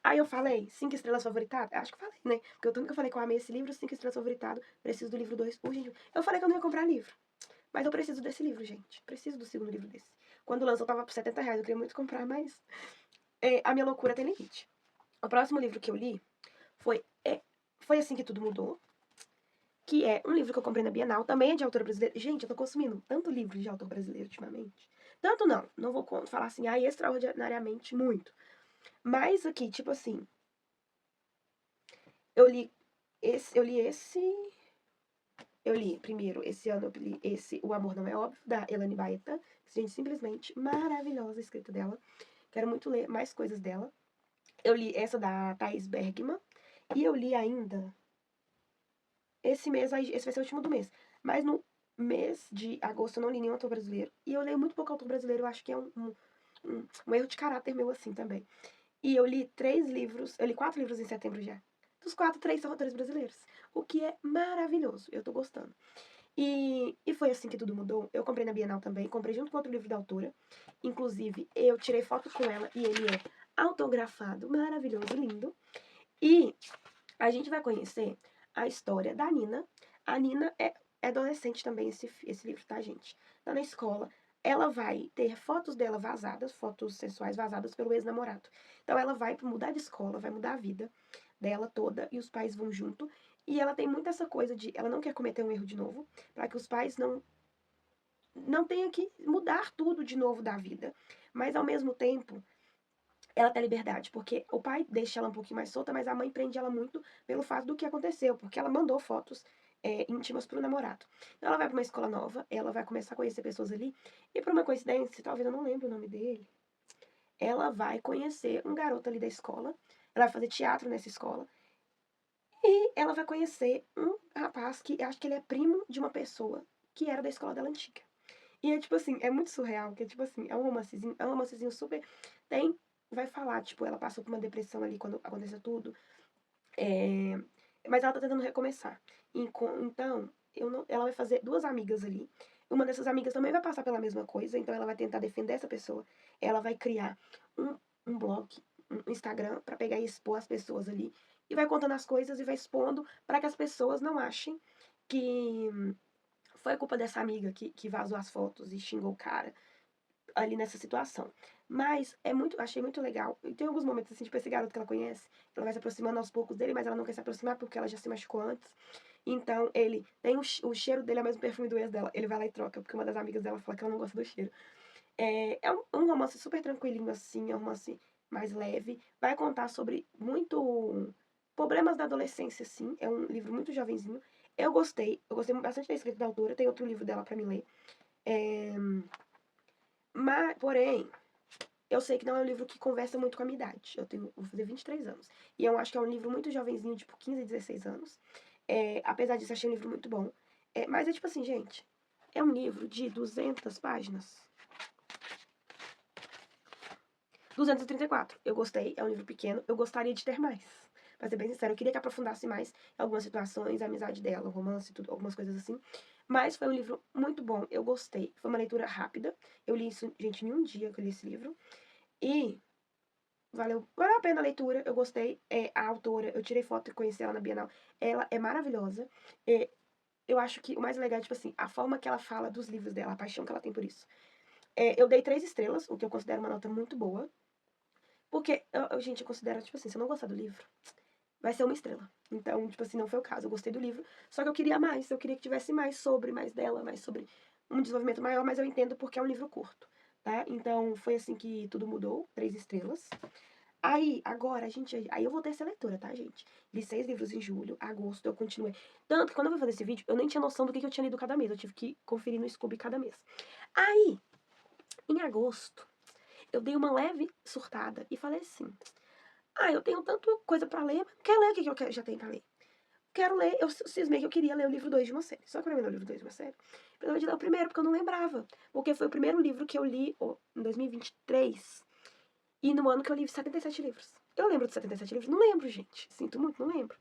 Aí eu falei, 5 estrelas favoritado? Acho que falei, né? Porque eu nunca falei que eu amei esse livro, 5 estrelas favoritado, preciso do livro 2 urgente. Eu falei que eu não ia comprar livro, mas eu preciso desse livro, gente. Preciso do segundo livro desse. Quando lançou, tava por R$ 70, eu queria muito comprar, mas a minha loucura tem limite. O próximo livro que eu li foi Foi Assim que Tudo Mudou, que é um livro que eu comprei na Bienal, também é de autor brasileiro. Gente, eu tô consumindo tanto livro de autor brasileiro ultimamente. Tanto não vou falar assim, extraordinariamente muito. Mas aqui, tipo assim, eu li eu li primeiro, esse ano eu li esse O Amor Não É Óbvio, da Elane Baeta. Gente, simplesmente maravilhosa a escrita dela. Quero muito ler mais coisas dela. Eu li essa da Thaís Bergman. E eu li ainda esse mês, esse vai ser o último do mês. Mas no mês de agosto eu não li nenhum autor brasileiro. E eu leio muito pouco autor brasileiro, eu acho que é um erro de caráter meu assim também. E eu li 3 livros, eu li 4 livros em setembro já. Dos 4, 3 são autores brasileiros. O que é maravilhoso, eu tô gostando. E foi assim que tudo mudou. Eu comprei na Bienal também, comprei junto com outro livro da autora. Inclusive, eu tirei foto com ela e ele é autografado, maravilhoso, lindo. E a gente vai conhecer a história da Nina. A Nina é adolescente também, esse livro, tá, gente? Tá na escola. Ela vai ter fotos dela vazadas, fotos sensuais vazadas pelo ex-namorado. Então ela vai mudar de escola, vai mudar a vida dela toda e os pais vão junto. E ela tem muito essa coisa de ela não quer cometer um erro de novo, para que os pais não tenham que mudar tudo de novo da vida. Mas ao mesmo tempo, ela tem liberdade, porque o pai deixa ela um pouquinho mais solta, mas a mãe prende ela muito pelo fato do que aconteceu, porque ela mandou fotos íntimas pro namorado. Então ela vai pra uma escola nova, ela vai começar a conhecer pessoas ali, e por uma coincidência, talvez eu não lembre o nome dele, ela vai conhecer um garoto ali da escola, ela vai fazer teatro nessa escola, e ela vai conhecer um rapaz que eu acho que ele é primo de uma pessoa que era da escola dela antiga. E é tipo assim, é muito surreal, porque tipo assim, é um romancezinho super. Tem. Vai falar, tipo, ela passou por uma depressão ali quando aconteceu tudo. é, Mas ela tá tentando recomeçar. Então, ela vai fazer 2 amigas ali. Uma dessas amigas também vai passar pela mesma coisa, então ela vai tentar defender essa pessoa. Ela vai criar um blog, um Instagram, pra pegar e expor as pessoas ali. E vai contando as coisas e vai expondo pra que as pessoas não achem que foi culpa dessa amiga que vazou as fotos e xingou o cara. ali nessa situação. Mas achei muito legal. E tem alguns momentos assim, tipo esse garoto que ela conhece, ela vai se aproximando aos poucos dele, mas ela não quer se aproximar porque ela já se machucou antes. Então, ele tem o cheiro dele é o mesmo perfume do ex dela. Ele vai lá e troca, porque uma das amigas dela fala que ela não gosta do cheiro. É um romance super tranquilinho, assim, é um romance mais leve. Vai contar sobre muito problemas da adolescência, assim. É um livro muito jovenzinho. Eu gostei bastante da escrita da autora. Tem outro livro dela pra me ler. Mas, porém, eu sei que não é um livro que conversa muito com a minha idade. Vou fazer 23 anos. E eu acho que é um livro muito jovenzinho, tipo 15, 16 anos. Apesar disso, achei um livro muito bom. Mas é tipo assim, gente, é um livro de 200 páginas. 234. Eu gostei, é um livro pequeno. Eu gostaria de ter mais. Pra ser bem sincero, eu queria que aprofundasse mais em algumas situações, a amizade dela, o romance, tudo, algumas coisas assim. Mas foi um livro muito bom, eu gostei. Foi uma leitura rápida. Eu li isso, gente, em um dia que eu li esse livro. E valeu a pena a leitura, eu gostei. A autora, eu tirei foto e conheci ela na Bienal. Ela é maravilhosa. Eu acho que o mais legal é, tipo assim, a forma que ela fala dos livros dela, a paixão que ela tem por isso. Eu dei 3 estrelas, o que eu considero uma nota muito boa. Porque, gente, eu considero, tipo assim, se eu não gostar do livro, vai ser 1 estrela. Então, tipo assim, não foi o caso. Eu gostei do livro, só que eu queria mais. Eu queria que tivesse mais dela, mais sobre um desenvolvimento maior, mas eu entendo porque é um livro curto, tá? Então, foi assim que tudo mudou, 3 estrelas. Aí, agora, aí eu vou ter essa leitura, tá, gente? Li 6 livros em julho, agosto, eu continuei. Tanto que quando eu fui fazer esse vídeo, eu nem tinha noção do que eu tinha lido cada mês. Eu tive que conferir no Scooby cada mês. Aí, em agosto, eu dei uma leve surtada e falei assim: eu tenho tanta coisa pra ler, mas não quero ler o que eu já tenho pra ler. Quero ler, eu cismei que eu queria ler o livro 2 de uma série. Só que pra mim ler o livro 2 de uma série, eu de ler o primeiro, porque eu não lembrava. Porque foi o primeiro livro que eu li em 2023. E no ano que eu li 77 livros. Eu lembro de 77 livros? Não lembro, gente. Sinto muito, não lembro.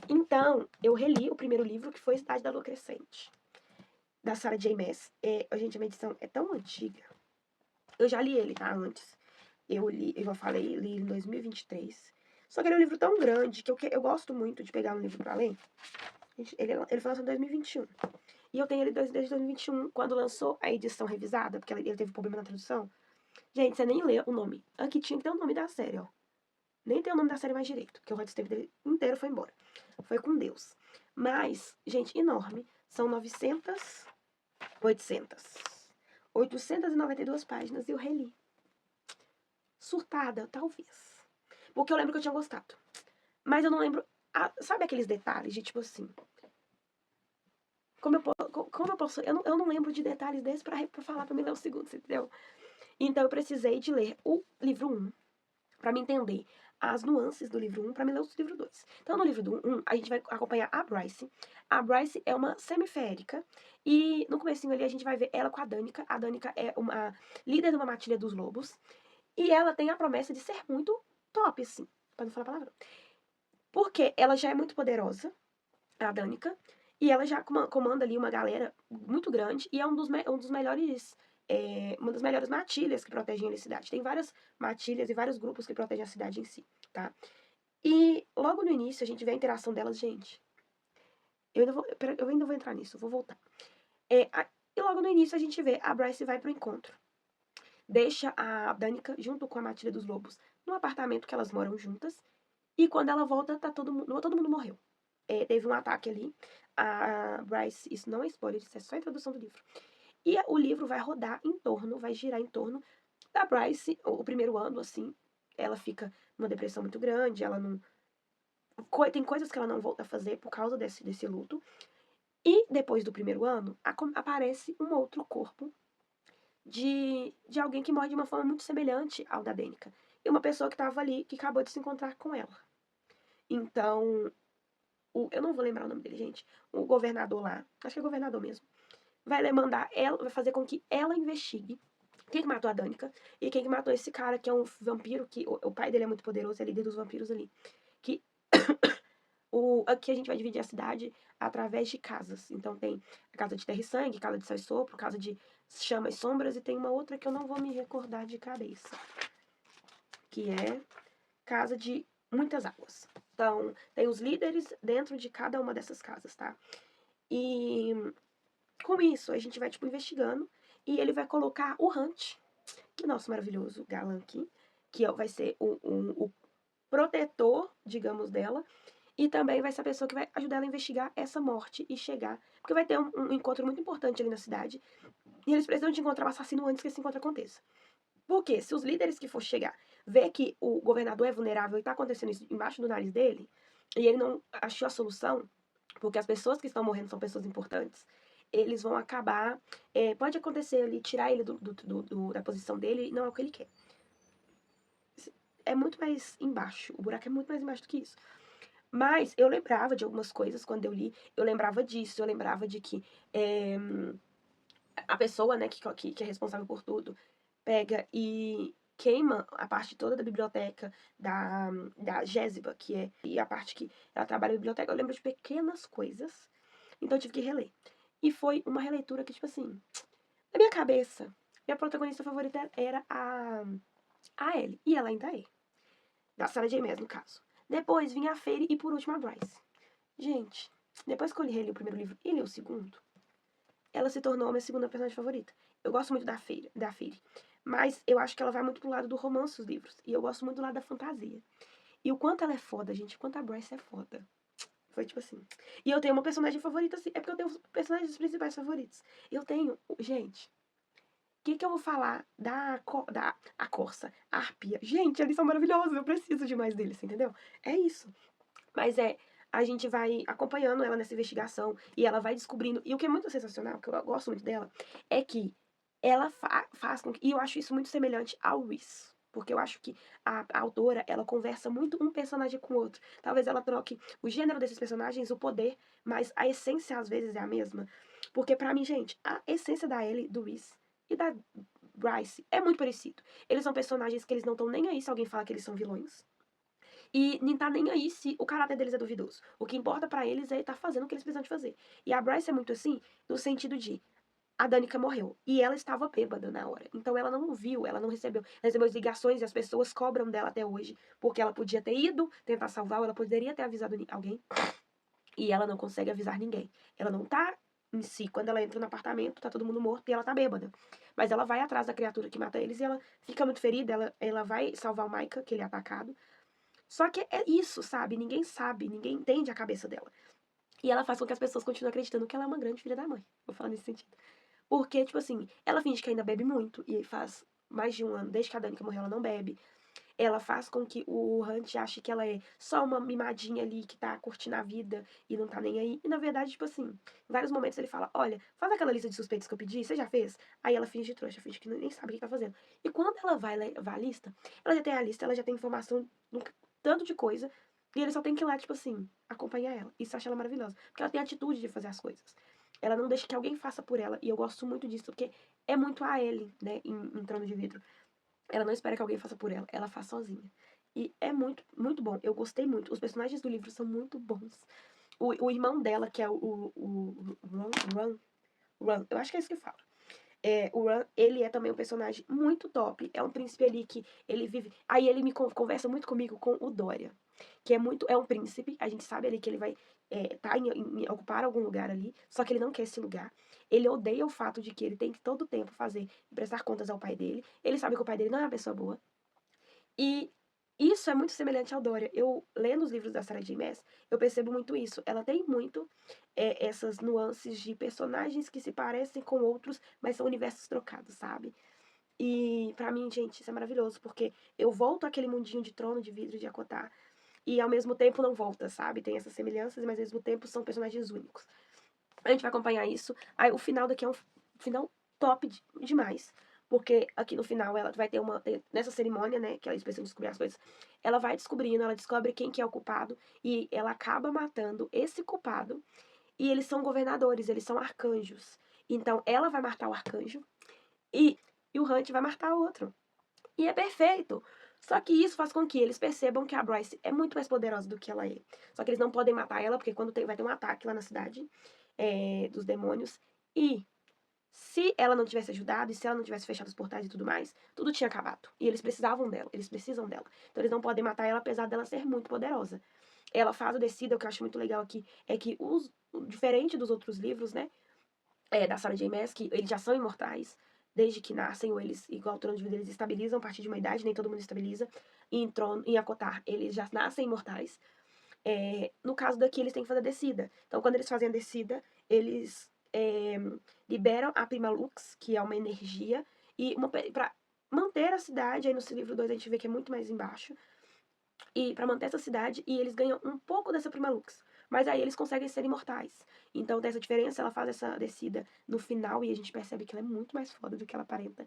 Então, eu reli o primeiro livro, que foi Cidade da Lua Crescente, da Sarah J. Maas. Gente, a minha edição é tão antiga. Eu já li ele, tá? Antes. Eu falei, li ele em 2023. Só que ele é um livro tão grande que eu gosto muito de pegar um livro pra ler. Ele foi lançado em 2021. E eu tenho ele desde 2021, quando lançou a edição revisada, porque ele teve problema na tradução. Gente, você nem lê o nome. Aqui tinha que ter o nome da série, ó. Nem tem o nome da série mais direito, porque o Rod Stave dele inteiro foi embora. Foi com Deus. Mas, gente, enorme. São 892 páginas e eu reli. Surtada, talvez. Porque eu lembro que eu tinha gostado. Mas eu não lembro. Sabe aqueles detalhes de tipo assim. Como eu posso. Eu não lembro de detalhes desses pra falar pra me ler o segundo, entendeu? Então eu precisei de ler o livro 1 pra me entender as nuances do livro 1 pra me ler o livro 2. Então no livro 1 a gente vai acompanhar a Bryce. A Bryce é uma semiférica e no comecinho ali a gente vai ver ela com a Danica. A Danica é uma líder de uma matilha dos lobos e ela tem a promessa de ser muito top, assim, pra não falar palavrão. Porque ela já é muito poderosa, a Danica, e ela já comanda ali uma galera muito grande e é um dos melhores. Uma das melhores matilhas que protegem a cidade. Tem várias matilhas e vários grupos que protegem a cidade em si, tá? E logo no início a gente vê a interação delas, gente. Eu ainda vou entrar nisso, vou voltar. E logo no início a gente vê a Bryce vai pro encontro. Deixa a Danica junto com a Matilha dos Lobos no apartamento que elas moram juntas. E quando ela volta, todo mundo morreu. Teve um ataque ali. A Bryce, isso não é spoiler, isso é só a introdução do livro. E o livro vai vai girar em torno da Bryce, o primeiro ano, assim. Ela fica numa depressão muito grande, ela não. Tem coisas que ela não volta a fazer por causa desse luto. E depois do primeiro ano, aparece um outro corpo de alguém que morre de uma forma muito semelhante ao da Danica. E uma pessoa que estava ali, que acabou de se encontrar com ela. Então, eu não vou lembrar o nome dele, gente. O governador lá, acho que é governador mesmo, vai mandar ela, vai fazer com que ela investigue quem que matou a Danica e quem que matou esse cara, que é um vampiro, que o pai dele é muito poderoso, é líder dos vampiros ali. Que aqui a gente vai dividir a cidade através de casas. Então tem a casa de terra e sangue, casa de sal e sopro, casa de chama e sombras, e tem uma outra que eu não vou me recordar de cabeça, que é casa de muitas águas. Então, tem os líderes dentro de cada uma dessas casas, tá? E com isso, a gente vai, tipo, investigando e ele vai colocar o Hunt, o nosso maravilhoso galã aqui, que vai ser o protetor, digamos, dela, e também vai ser a pessoa que vai ajudar ela a investigar essa morte e chegar. Porque vai ter um encontro muito importante ali na cidade. E eles precisam de encontrar o assassino antes que esse encontro aconteça. Porque se os líderes que for chegar ver que o governador é vulnerável e tá acontecendo isso embaixo do nariz dele, e ele não achou a solução, porque as pessoas que estão morrendo são pessoas importantes, eles vão acabar. Pode acontecer ali, tirar ele da posição dele, não é o que ele quer. É muito mais embaixo. O buraco é muito mais embaixo do que isso. Mas eu lembrava de algumas coisas quando eu li. Eu lembrava disso, eu lembrava de que a pessoa, né, que é responsável por tudo, pega e queima a parte toda da biblioteca da Jésiba, que é e a parte que ela trabalha na biblioteca. Eu lembro de pequenas coisas, então eu tive que reler. E foi uma releitura que, tipo assim, na minha cabeça, minha protagonista favorita era a Ellie, e ela ainda é. Da Sarah J. Maas, no caso. Depois vinha a Fairy e por último a Bryce. Gente, depois que eu reli o primeiro livro e li o segundo, ela se tornou a minha segunda personagem favorita. Eu gosto muito da Fairy, mas eu acho que ela vai muito pro lado do romance dos livros. E eu gosto muito do lado da fantasia. E o quanto ela é foda, gente, o quanto a Bryce é foda. Foi tipo assim. E eu tenho uma personagem favorita, assim, é porque eu tenho os personagens principais favoritos. Eu tenho, gente, que eu vou falar da a Corsa, a Arpia? Gente, eles são maravilhosos, eu preciso de mais deles, entendeu? É isso. Mas a gente vai acompanhando ela nessa investigação e ela vai descobrindo. E o que é muito sensacional, que eu gosto muito dela, é que ela faz com que. E eu acho isso muito semelhante ao Whis. Porque eu acho que a autora, ela conversa muito um personagem com o outro. Talvez ela troque o gênero desses personagens, o poder, mas a essência às vezes é a mesma. Porque pra mim, gente, a essência da Ellie, do Whis e da Bryce é muito parecido. Eles são personagens que eles não estão nem aí se alguém fala que eles são vilões. E nem tá nem aí se o caráter deles é duvidoso. O que importa pra eles é estar fazendo o que eles precisam de fazer. E a Bryce é muito assim, no sentido de a Danica morreu. E ela estava bêbada na hora. Então ela não viu, ela não recebeu. Ela recebeu as ligações e as pessoas cobram dela até hoje. Porque ela podia ter ido tentar salvar, ou ela poderia ter avisado alguém. E ela não consegue avisar ninguém. Ela não tá em si. Quando ela entra no apartamento, tá todo mundo morto e ela tá bêbada. Mas ela vai atrás da criatura que mata eles e ela fica muito ferida. Ela vai salvar o Micah, que ele é atacado. Só que é isso, sabe? Ninguém sabe, ninguém entende a cabeça dela. E ela faz com que as pessoas continuem acreditando que ela é uma grande filha da mãe. Vou falar nesse sentido. Porque, tipo assim, ela finge que ainda bebe muito, e faz mais de um ano, desde que a Danica morreu, ela não bebe. Ela faz com que o Hunt ache que ela é só uma mimadinha ali que tá curtindo a vida e não tá nem aí. E na verdade, tipo assim, em vários momentos ele fala: Olha, faz aquela lista de suspeitos que eu pedi, você já fez? Aí ela finge de trouxa, finge que nem sabe o que tá fazendo. E quando ela vai levar a lista, ela já tem a lista, ela já tem informação de tanto de coisa. E ele só tem que ir lá, tipo assim, acompanhar ela. Isso eu acho ela maravilhosa. Porque ela tem a atitude de fazer as coisas. Ela não deixa que alguém faça por ela. E eu gosto muito disso, porque é muito a Ellie, né, em Trono de Vidro. Ela não espera que alguém faça por ela, ela faz sozinha. E é muito, muito bom. Eu gostei muito. Os personagens do livro são muito bons. O irmão dela, que é o Ron, eu acho que é isso que fala. O Ron, ele é também um personagem muito top. É um príncipe ali que ele vive. Aí ele me conversa muito comigo com o Dória, que é um príncipe. A gente sabe ali que ele vai ocupar algum lugar ali, só que ele não quer esse lugar. Ele odeia o fato de que ele tem que todo tempo prestar contas ao pai dele. Ele sabe que o pai dele não é uma pessoa boa. E isso é muito semelhante ao Dória. Eu, lendo os livros da Sarah J. Maas, eu percebo muito isso. Ela tem muito essas nuances de personagens que se parecem com outros, mas são universos trocados, sabe? E pra mim, gente, isso é maravilhoso, porque eu volto àquele mundinho de Trono de Vidro de Acotar, e ao mesmo tempo não volta, sabe? Tem essas semelhanças, mas ao mesmo tempo são personagens únicos. A gente vai acompanhar isso. Aí o final daqui é um final top demais. Porque aqui no final ela vai ter nessa cerimônia, né, que eles precisam descobrir as coisas, ela vai descobrindo, ela descobre quem que é o culpado e ela acaba matando esse culpado. E eles são governadores, eles são arcanjos. Então ela vai matar o arcanjo e, e o Hunt vai matar o outro. E é perfeito. Só que isso faz com que eles percebam que a Bryce é muito mais poderosa do que ela é. Só que eles não podem matar ela, porque quando vai ter um ataque lá na cidade dos demônios. E se ela não tivesse ajudado, e se ela não tivesse fechado os portais e tudo mais, tudo tinha acabado. E eles precisavam dela, eles precisam dela. Então eles não podem matar ela, apesar dela ser muito poderosa. Ela faz a descida, o que eu acho muito legal aqui, é que diferente dos outros livros, né, da Sarah J. Maas, que eles já são imortais, desde que nascem, ou eles, igual o trono de vidro, eles estabilizam a partir de uma idade, nem todo mundo estabiliza. E em Acotar, eles já nascem imortais. No caso daqui, eles têm que fazer a descida. Então, quando eles fazem a descida, eles liberam a Prima Lux, que é uma energia, e para manter a cidade, aí no livro 2 a gente vê que é muito mais embaixo, e para manter essa cidade, e eles ganham um pouco dessa Prima Lux. Mas aí eles conseguem ser imortais. Então tem essa diferença, ela faz essa descida no final e a gente percebe que ela é muito mais foda do que ela aparenta.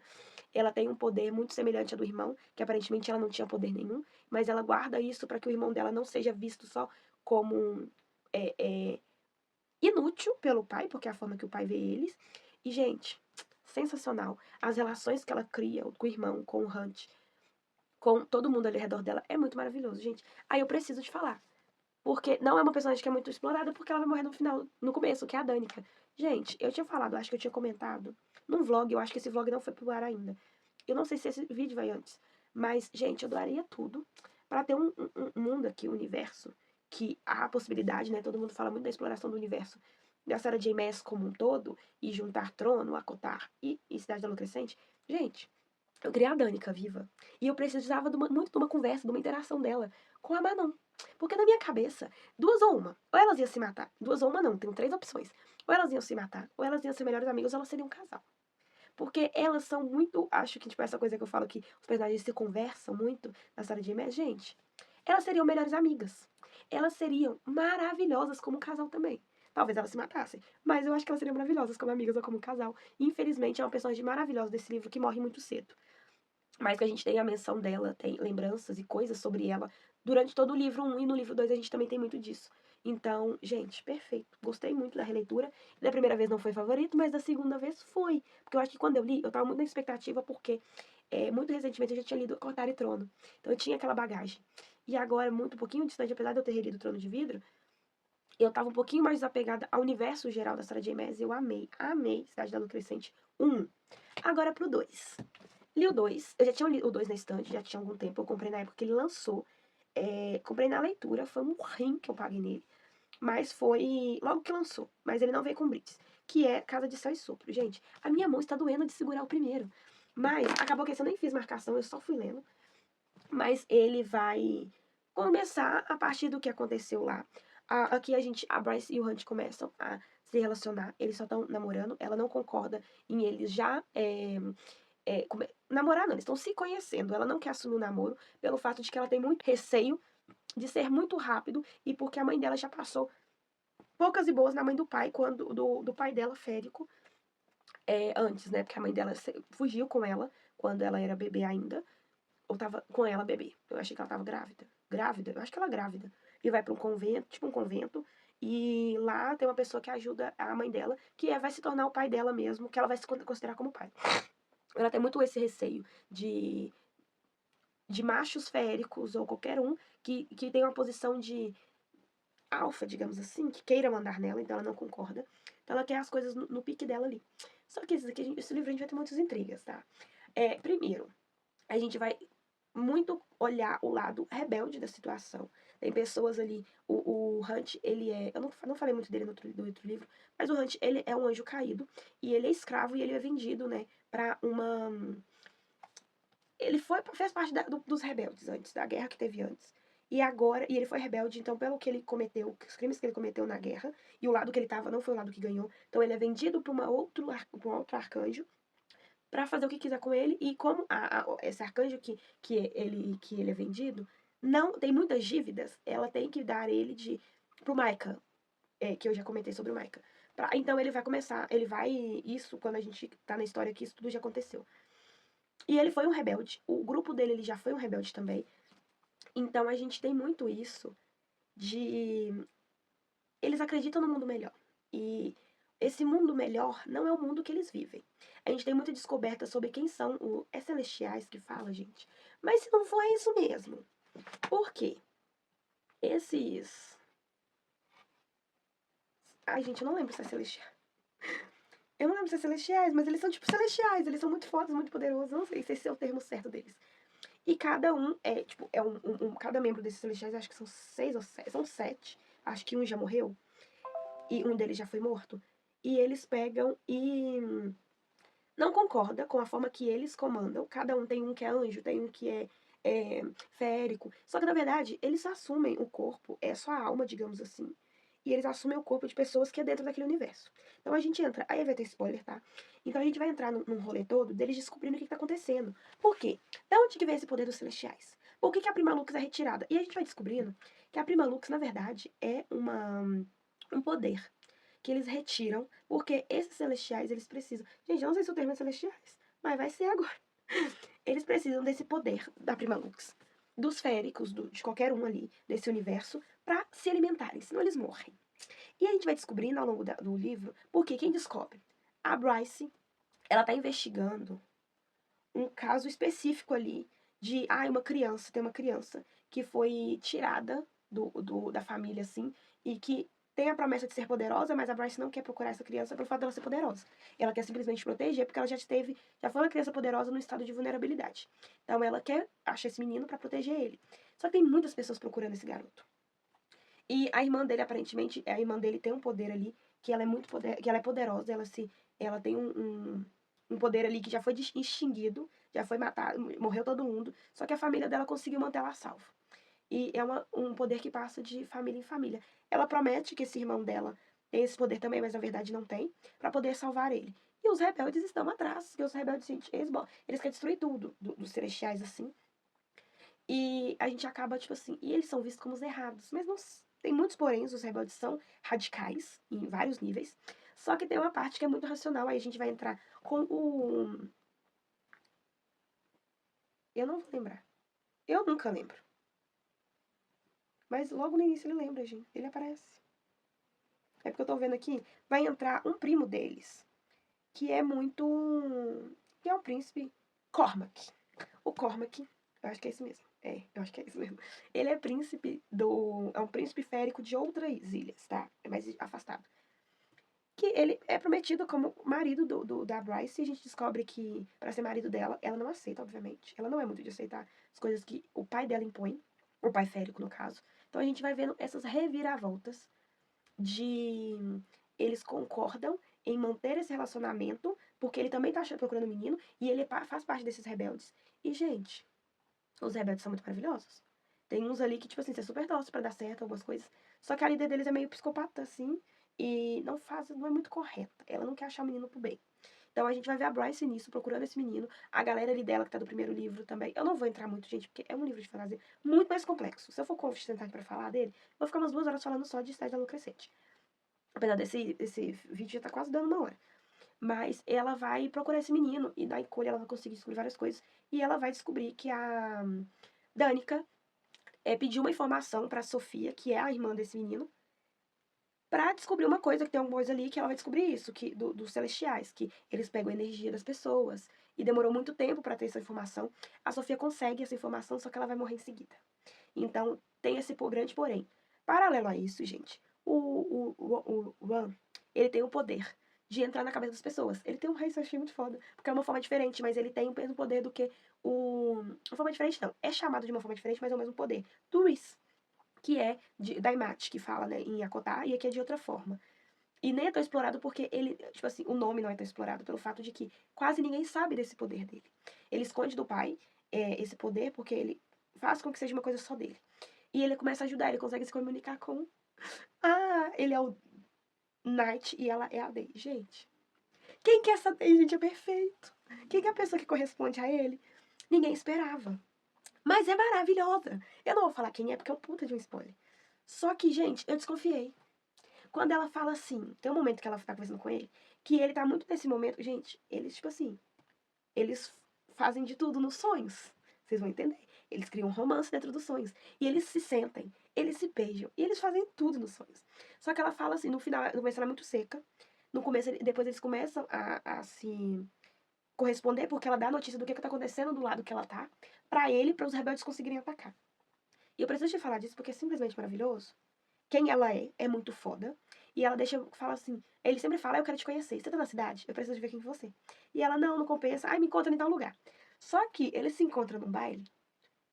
Ela tem um poder muito semelhante ao do irmão, que aparentemente ela não tinha poder nenhum, mas ela guarda isso para que o irmão dela não seja visto só como é, é, inútil pelo pai, porque é a forma que o pai vê eles. E, gente, sensacional. As relações que ela cria com o irmão, com o Hunt, com todo mundo ali ao redor dela, é muito maravilhoso, gente. Aí eu preciso te falar. Porque não é uma personagem que é muito explorada, porque ela vai morrer no final, no começo, que é a Danica. Gente, eu tinha falado, acho que eu tinha comentado num vlog, eu acho que esse vlog não foi pro ar ainda. Eu não sei se esse vídeo vai antes. Mas, gente, eu doaria tudo para ter um mundo aqui, um universo, que há a possibilidade, né? Todo mundo fala muito da exploração do universo da Sarah J. Maas como um todo, e juntar Trono, Acotar e Cidade da Lua Crescente. Gente, eu queria a Danica viva. E eu precisava muito de uma conversa, de uma interação dela com a Manon. Porque na minha cabeça, duas ou uma. Ou elas iam se matar. Duas ou uma não, tem três opções. Ou elas iam se matar, ou elas iam ser melhores amigas, ou elas seriam um casal. Porque elas são muito. Acho que, tipo, essa coisa que eu falo que os personagens se conversam muito na Sarah J. Maas, gente, elas seriam melhores amigas. Elas seriam maravilhosas como casal também. Talvez elas se matassem, mas eu acho que elas seriam maravilhosas como amigas ou como casal. Infelizmente, é uma personagem maravilhosa desse livro que morre muito cedo. Mas que a gente tem a menção dela, tem lembranças e coisas sobre ela durante todo o livro 1 e no livro 2 a gente também tem muito disso. Então, gente, perfeito. Gostei muito da releitura. Da primeira vez não foi favorito, mas da segunda vez foi. Porque eu acho que quando eu li, eu tava muito na expectativa, porque muito recentemente eu já tinha lido Cortar e Trono. Então eu tinha aquela bagagem. E agora, muito pouquinho distante, apesar de eu ter relido Trono de Vidro, eu tava um pouquinho mais desapegada ao universo geral da Sarah J. Maas e eu amei. Amei Cidade da Lua Crescente 1. Agora pro 2. Li o 2, eu já tinha lido o 2 na estante, já tinha algum tempo, eu comprei na época que ele lançou. Comprei na leitura, foi um rim que eu paguei nele, mas foi logo que lançou, mas ele não veio com Blitz, que é Casa de Céu e Sopro. Gente, a minha mão está doendo de segurar o primeiro, mas acabou que esse eu nem fiz marcação, eu só fui lendo, mas ele vai começar a partir do que aconteceu lá. Aqui a Bryce e o Hunt começam a se relacionar, eles só estão namorando, ela não concorda em eles já namorar não, eles estão se conhecendo. Ela não quer assumir o namoro pelo fato de que ela tem muito receio de ser muito rápido e porque a mãe dela já passou poucas e boas na mãe do pai, quando do pai dela, Férico, antes, né? Porque a mãe dela fugiu com ela quando ela era bebê ainda, ou tava com ela bebê. Eu achei que ela tava grávida. Grávida? Eu acho que ela é grávida. E vai para um convento, tipo um convento, e lá tem uma pessoa que ajuda a mãe dela, que vai se tornar o pai dela mesmo, que ela vai se considerar como pai. Ela tem muito esse receio de machos féricos ou qualquer um que tem uma posição de alfa, digamos assim, que queira mandar nela, então ela não concorda. Então ela quer as coisas no pique dela ali. Só que esse livro a gente vai ter muitas intrigas, tá? Primeiro, a gente vai muito olhar o lado rebelde da situação. Tem pessoas ali, o Hunt, ele é, eu não falei muito dele no outro livro, mas o Hunt, ele é um anjo caído, e ele é escravo e ele é vendido, né, pra uma... Ele fez parte dos rebeldes antes, da guerra que teve antes. E agora, e ele foi rebelde, então, pelo que ele cometeu, os crimes que ele cometeu na guerra, e o lado que ele tava não foi o lado que ganhou. Então, ele é vendido para um outro arcanjo para fazer o que quiser com ele. E como esse arcanjo que ele é vendido não tem muitas dívidas, ela tem que dar ele pro Micah, que eu já comentei sobre o Micah. Então, ele vai começar, isso, quando a gente tá na história que isso tudo já aconteceu. E ele foi um rebelde. O grupo dele ele já foi um rebelde também. Então a gente tem muito isso de. Eles acreditam no mundo melhor. E esse mundo melhor não é o mundo que eles vivem. A gente tem muita descoberta sobre quem são os celestiais que fala, gente. Mas se não for isso mesmo. Por quê? Esses. Ai, gente, eu não lembro se é celestial. Eu não lembro se é celestiais, mas eles são tipo celestiais. Eles são muito fortes, muito poderosos. Eu não sei se esse é o termo certo deles. E cada um cada membro desses celestiais, acho que são 6 ou 7, são 7. Acho que um já morreu e um deles já foi morto. E eles pegam e não concorda com a forma que eles comandam. Cada um tem um que é anjo, tem um que é férico. Só que, na verdade, eles assumem o corpo, é só a alma, digamos assim. E eles assumem o corpo de pessoas que é dentro daquele universo. Então a gente entra. Aí vai ter spoiler, tá? Então a gente vai entrar num rolê todo deles descobrindo o que tá acontecendo. Por quê? Da onde que vem esse poder dos celestiais? Por que a Prima Lux é retirada? E a gente vai descobrindo que a Prima Lux, na verdade, é um poder que eles retiram, porque esses celestiais, eles precisam. Gente, eu não sei se o termo é celestiais, mas vai ser agora. Eles precisam desse poder da Prima Lux, dos féricos, de qualquer um ali desse universo, para se alimentarem, senão eles morrem. E a gente vai descobrindo ao longo do livro, porque quem descobre? A Bryce, ela tá investigando um caso específico ali de, uma criança, tem uma criança que foi tirada da família, assim, e que tem a promessa de ser poderosa, mas a Bryce não quer procurar essa criança pelo fato dela ser poderosa. Ela quer simplesmente proteger, porque ela já foi uma criança poderosa no estado de vulnerabilidade. Então ela quer achar esse menino para proteger ele. Só que tem muitas pessoas procurando esse garoto. E a irmã dele, aparentemente, a irmã dele tem um poder ali, que ela é que ela é poderosa, ela tem um poder ali que já foi extinguido, já foi matado, morreu todo mundo, só que a família dela conseguiu manter ela salva. E é um poder que passa de família em família. Ela promete que esse irmão dela tem esse poder também, mas na verdade não tem, para poder salvar ele. E os rebeldes estão atrás, porque os rebeldes, gente, eles querem destruir tudo dos celestiais, assim. E a gente acaba, tipo assim, e eles são vistos como os errados. Mas não, tem muitos porém, os rebeldes são radicais, em vários níveis. Só que tem uma parte que é muito racional, aí a gente vai entrar com o. Eu não vou lembrar. Eu nunca lembro. Mas logo no início ele lembra, gente. Ele aparece. É porque eu tô vendo aqui, vai entrar um primo deles, que é muito. Que é o príncipe Cormac. O Cormac, eu acho que é isso mesmo. Eu acho que é isso mesmo. Ele é príncipe do. É um príncipe férico de outras ilhas, tá? É mais afastado. Que ele é prometido como marido da Bryce, e a gente descobre que, pra ser marido dela, ela não aceita, obviamente. Ela não é muito de aceitar as coisas que o pai dela impõe, o pai férico, no caso. Então a gente vai vendo essas reviravoltas de. Eles concordam em manter esse relacionamento, porque ele também tá procurando um menino, e ele faz parte desses rebeldes. E, gente, os rebeldes são muito maravilhosos. Tem uns ali que, tipo assim, você super torce pra dar certo, algumas coisas. Só que a líder deles é meio psicopata, assim, e não é muito correta. Ela não quer achar o menino pro bem. Então a gente vai ver a Bryce nisso, procurando esse menino. A galera ali dela, que tá do primeiro livro também. Eu não vou entrar muito, gente, porque é um livro de fantasia muito mais complexo. Se eu for sentar aqui pra falar dele, vou ficar umas 2 horas falando só de Estágio da Lua Crescente. Apesar desse vídeo já tá quase dando 1 hora. Mas ela vai procurar esse menino, e na encolha ela vai conseguir descobrir várias coisas. E ela vai descobrir que a Danica pediu uma informação pra Sofia, que é a irmã desse menino, pra descobrir uma coisa, que tem alguma coisa ali que ela vai descobrir isso, que dos celestiais, que eles pegam a energia das pessoas. E demorou muito tempo pra ter essa informação. A Sofia consegue essa informação, só que ela vai morrer em seguida. Então, tem esse grande porém. Paralelo a isso, gente, o Ran, ele tem o poder de entrar na cabeça das pessoas. Ele tem um raio, eu achei muito foda, porque é uma forma diferente, mas ele tem o mesmo poder do que uma forma diferente, não. É chamado de uma forma diferente, mas é o mesmo poder. Do Whis, que é da Imate, que fala, né, em Akotar, e aqui é de outra forma. E nem é tão explorado porque ele, tipo assim, o nome não é tão explorado pelo fato de que quase ninguém sabe desse poder dele. Ele esconde do pai esse poder porque ele faz com que seja uma coisa só dele. E ele começa a ajudar, ele consegue se comunicar com. Ele é o Knight e ela é a Day. Gente, quem que é essa Day, gente? É perfeito. Quem que é a pessoa que corresponde a ele? Ninguém esperava. Mas é maravilhosa. Eu não vou falar quem é, porque é um puta de um spoiler. Só que, gente, eu desconfiei. Quando ela fala assim, tem um momento que ela tá conversando com ele, que ele tá muito nesse momento. Gente, eles, tipo assim, eles fazem de tudo nos sonhos. Vocês vão entender. Eles criam um romance dentro dos sonhos. E eles se sentem, eles se beijam. E eles fazem tudo nos sonhos. Só que ela fala assim, no final, no começo ela é muito seca. No começo, depois eles começam a se corresponder, porque ela dá a notícia do que tá acontecendo do lado que ela tá, pra ele, para os rebeldes conseguirem atacar. E eu preciso te falar disso porque é simplesmente maravilhoso. Quem ela é muito foda. E ela fala assim, ele sempre fala, eu quero te conhecer. Você tá na cidade? Eu preciso de ver quem é você. E ela, não compensa. Ai, me encontra em tal lugar. Só que ele se encontra num baile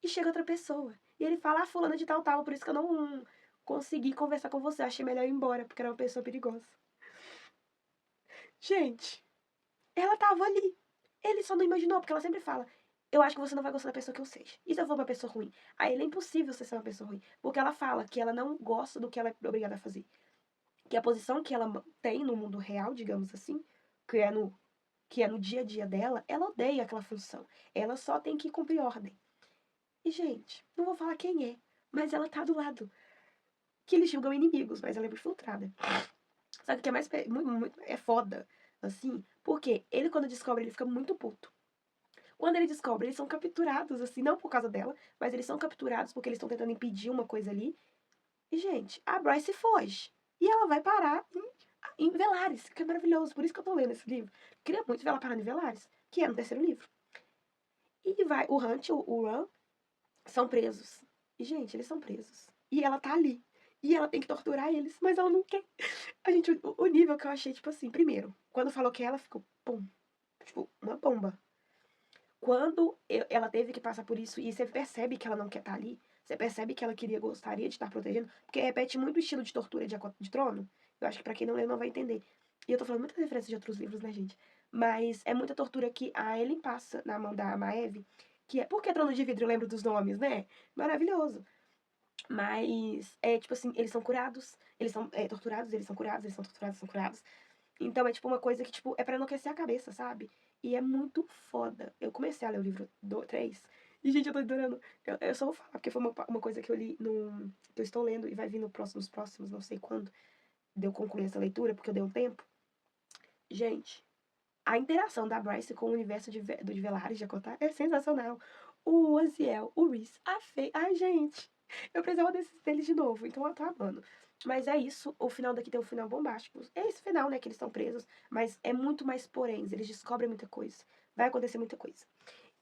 e chega outra pessoa. E ele fala, fulana de tal, tal, por isso que eu não consegui conversar com você. Eu achei melhor ir embora, porque era uma pessoa perigosa. Gente, Ela tava ali. Ele só não imaginou, porque ela sempre fala: eu acho que você não vai gostar da pessoa que eu seja. E se eu for uma pessoa ruim? Aí ele é impossível você ser uma pessoa ruim. Porque ela fala que ela não gosta do que ela é obrigada a fazer. Que a posição que ela tem no mundo real, digamos assim, que é no, que é no dia a dia dela, ela odeia aquela função. Ela só tem que cumprir ordem. E, gente, não vou falar quem é, mas ela tá do lado. Que eles julgam inimigos, mas ela é infiltrada. Sabe o que é mais é foda, assim? Porque ele, quando descobre, ele fica muito puto. Quando ele descobre, eles são capturados, assim, não por causa dela, mas eles são capturados porque eles estão tentando impedir uma coisa ali. E, gente, a Bryce foge. E ela vai parar em Velaris, que é maravilhoso. Por isso que eu tô lendo esse livro. Queria muito ver ela parar em Velaris, que é no terceiro livro. E vai, o Hunt e o Ran são presos. E, gente, eles são presos. E ela tá ali. E ela tem que torturar eles, mas ela não quer. A gente, o nível que eu achei, tipo assim, primeiro, quando falou que ela ficou, pum, tipo, uma bomba. Quando ela teve que passar por isso e você percebe que ela não quer estar ali, você percebe que ela gostaria de estar protegendo, porque repete muito o estilo de tortura de A Cota de Trono. Eu acho que pra quem não leu não vai entender. E eu tô falando muitas referências de outros livros, né, gente? Mas é muita tortura que a Ellen passa na mão da Maeve, que é... Por que Trono de Vidro? Eu lembro dos nomes, né? Maravilhoso. Mas, é tipo assim, eles são curados, eles são torturados, eles são curados, eles são torturados, são curados. Então é tipo uma coisa que, tipo, é pra enlouquecer a cabeça, sabe? E é muito foda. Eu comecei a ler o livro 3. E, gente, eu tô adorando. Eu só vou falar, porque foi uma coisa que eu li no. Que eu estou lendo e vai vir nos próximos, não sei quando. Deu concluir essa leitura, porque eu dei um tempo. Gente, a interação da Bryce com o universo do de Velaris de Akotar é sensacional. O Oziel, o Rhys, a Faye. Ai, gente, eu precisava deles de novo, então eu tô amando. Mas é isso, o final daqui tem um final bombástico. É esse final, né, que eles estão presos, mas é muito mais poréns, eles descobrem muita coisa. Vai acontecer muita coisa.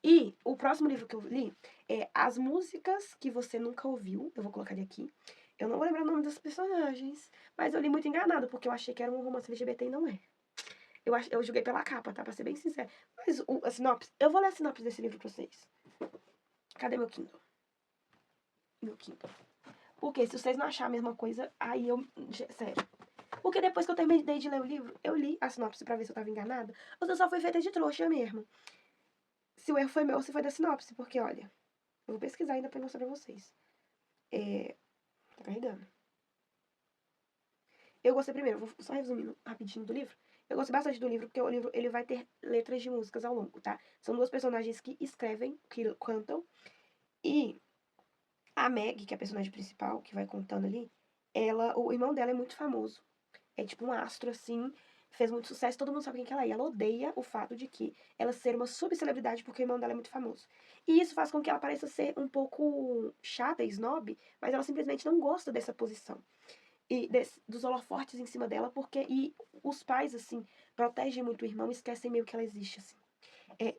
E o próximo livro que eu li é As Músicas que Você Nunca Ouviu. Eu vou colocar ele aqui. Eu não vou lembrar o nome dos personagens, mas eu li muito enganado, porque eu achei que era um romance LGBT e não é. Eu julguei pela capa, tá? Pra ser bem sincera. Mas a sinopse. Eu vou ler a sinopse desse livro pra vocês. Cadê meu Kindle? Meu Kindle. Porque se vocês não acharem a mesma coisa, aí eu. Sério. Porque depois que eu terminei de ler o livro, eu li a sinopse pra ver se eu tava enganada. Ou se eu só fui feita de trouxa mesmo. Se o erro foi meu ou se foi da sinopse. Porque, olha, eu vou pesquisar ainda pra mostrar pra vocês. Tá carregando. Eu gostei primeiro, vou só resumindo rapidinho do livro. Eu gostei bastante do livro, porque o livro ele vai ter letras de músicas ao longo, tá? São duas personagens que escrevem, que cantam. E a Meg, que é a personagem principal, que vai contando ali, o irmão dela é muito famoso. É tipo um astro, assim, fez muito sucesso, todo mundo sabe quem que ela é. E ela odeia o fato de que ela ser uma subcelebridade porque o irmão dela é muito famoso. E isso faz com que ela pareça ser um pouco chata e snob, mas ela simplesmente não gosta dessa posição. E dos holofortes em cima dela, porque. E os pais, assim, protegem muito o irmão e esquecem meio que ela existe, assim. É,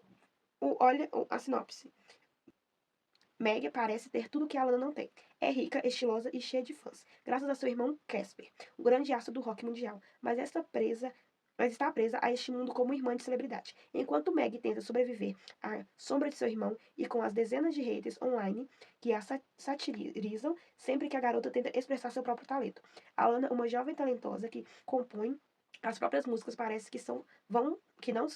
olha a sinopse. Meg parece ter tudo que ela não tem. É rica, estilosa e cheia de fãs, graças a seu irmão Casper, o grande astro do rock mundial. Mas está presa a este mundo como irmã de celebridade. Enquanto Meg tenta sobreviver à sombra de seu irmão e com as dezenas de haters online que a satirizam sempre que a garota tenta expressar seu próprio talento. Alana, uma jovem talentosa que compõe as próprias músicas, que não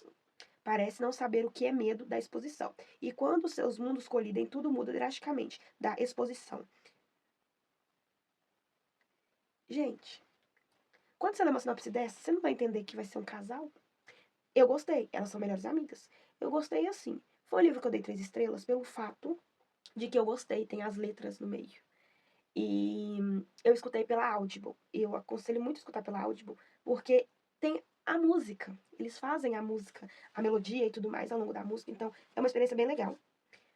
parece não saber o que é medo da exposição. E quando seus mundos colidem, tudo muda drasticamente da exposição. Gente, quando você lê uma sinopse dessa, você não vai entender que vai ser um casal? Eu gostei, elas são melhores amigas. Eu gostei assim. Foi um livro que eu dei 3 estrelas pelo fato de que eu gostei, tem as letras no meio. E eu escutei pela Audible. Eu aconselho muito escutar pela Audible, porque tem a música. Eles fazem a música, a melodia e tudo mais ao longo da música. Então, é uma experiência bem legal.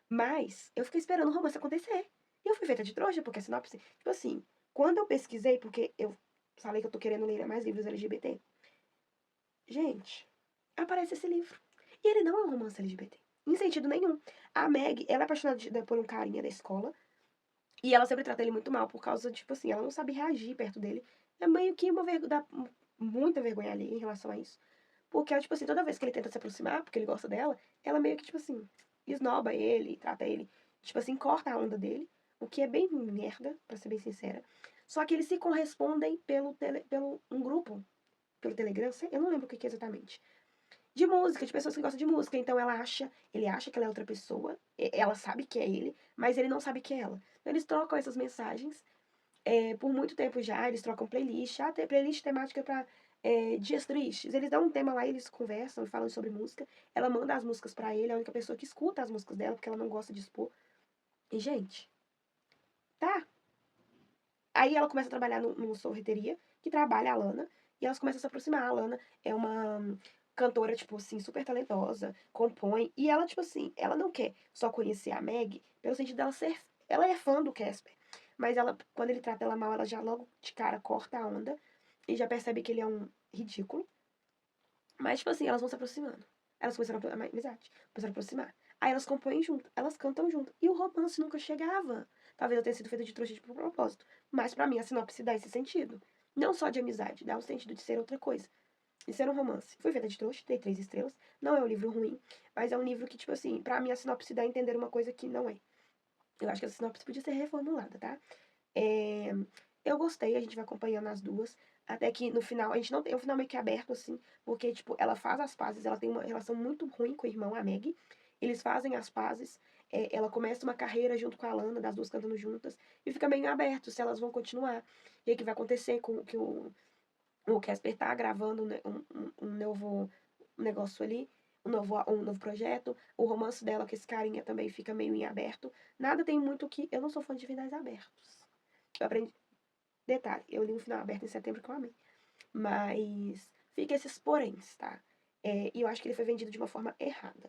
Mas eu fiquei esperando o romance acontecer. E eu fui feita de trouxa, porque a sinopse. Tipo assim, quando eu pesquisei, porque eu falei que eu tô querendo ler mais livros LGBT. Gente, aparece esse livro. E ele não é um romance LGBT. Em sentido nenhum. A Meg, ela é apaixonada por um carinha da escola. E ela sempre trata ele muito mal, por causa, tipo assim, ela não sabe reagir perto dele. É meio que dá muita vergonha ali em relação a isso. Porque ela, tipo assim, toda vez que ele tenta se aproximar, porque ele gosta dela, ela meio que, tipo assim, esnoba ele, trata ele, tipo assim, corta a onda dele. O que é bem merda, pra ser bem sincera. Só que eles se correspondem pelo um grupo, pelo Telegram, eu não lembro o que é exatamente. de música, de pessoas que gostam de música. Então ele acha que ela é outra pessoa, ela sabe que é ele, mas ele não sabe que é ela. Então eles trocam essas mensagens. Por muito tempo já, eles trocam playlist, tem playlist temática pra dias tristes. Eles dão um tema lá, eles conversam e falam sobre música. Ela manda as músicas pra ele, é a única pessoa que escuta as músicas dela, porque ela não gosta de expor. E, gente, tá. Aí ela começa a trabalhar numa sorveteria, que trabalha a Lana, e elas começam a se aproximar. A Lana é uma cantora, tipo assim, super talentosa, compõe, e ela, tipo assim, ela não quer só conhecer a Meg pelo sentido dela ser. Ela é fã do Casper, mas ela, quando ele trata ela mal, ela já logo de cara corta a onda e já percebe que ele é um ridículo. Mas, tipo assim, elas vão se aproximando. Elas começaram a amizade, começaram a aproximar. Aí elas compõem junto, elas cantam junto. E o romance nunca chegava. Talvez eu tenha sido feita de trouxa de propósito. Mas pra mim a sinopse dá esse sentido. Não só de amizade, dá o sentido de ser outra coisa. De ser um romance. Foi feita de trouxa, tem 3 estrelas. Não é um livro ruim, mas é um livro que, tipo assim, pra mim a sinopse dá a entender uma coisa que não é. Eu acho que essa sinopse podia ser reformulada, tá? É, eu gostei, a gente vai acompanhando as duas. Até que no final, a gente não tem um final meio que aberto, assim, porque, tipo, ela faz as pazes, ela tem uma relação muito ruim com o irmão, a Meg. Eles fazem as pazes, ela começa uma carreira junto com a Lana, das duas cantando juntas, e fica meio aberto se elas vão continuar. E aí o que vai acontecer com que o Casper tá gravando um novo negócio ali, um novo projeto. O romance dela com esse carinha também fica meio em aberto. Nada tem muito que. Eu não sou fã de finais abertos. Eu aprendi. Detalhe, eu li um final aberto em setembro que eu amei. Mas fica esses poréns, tá? E eu acho que ele foi vendido de uma forma errada.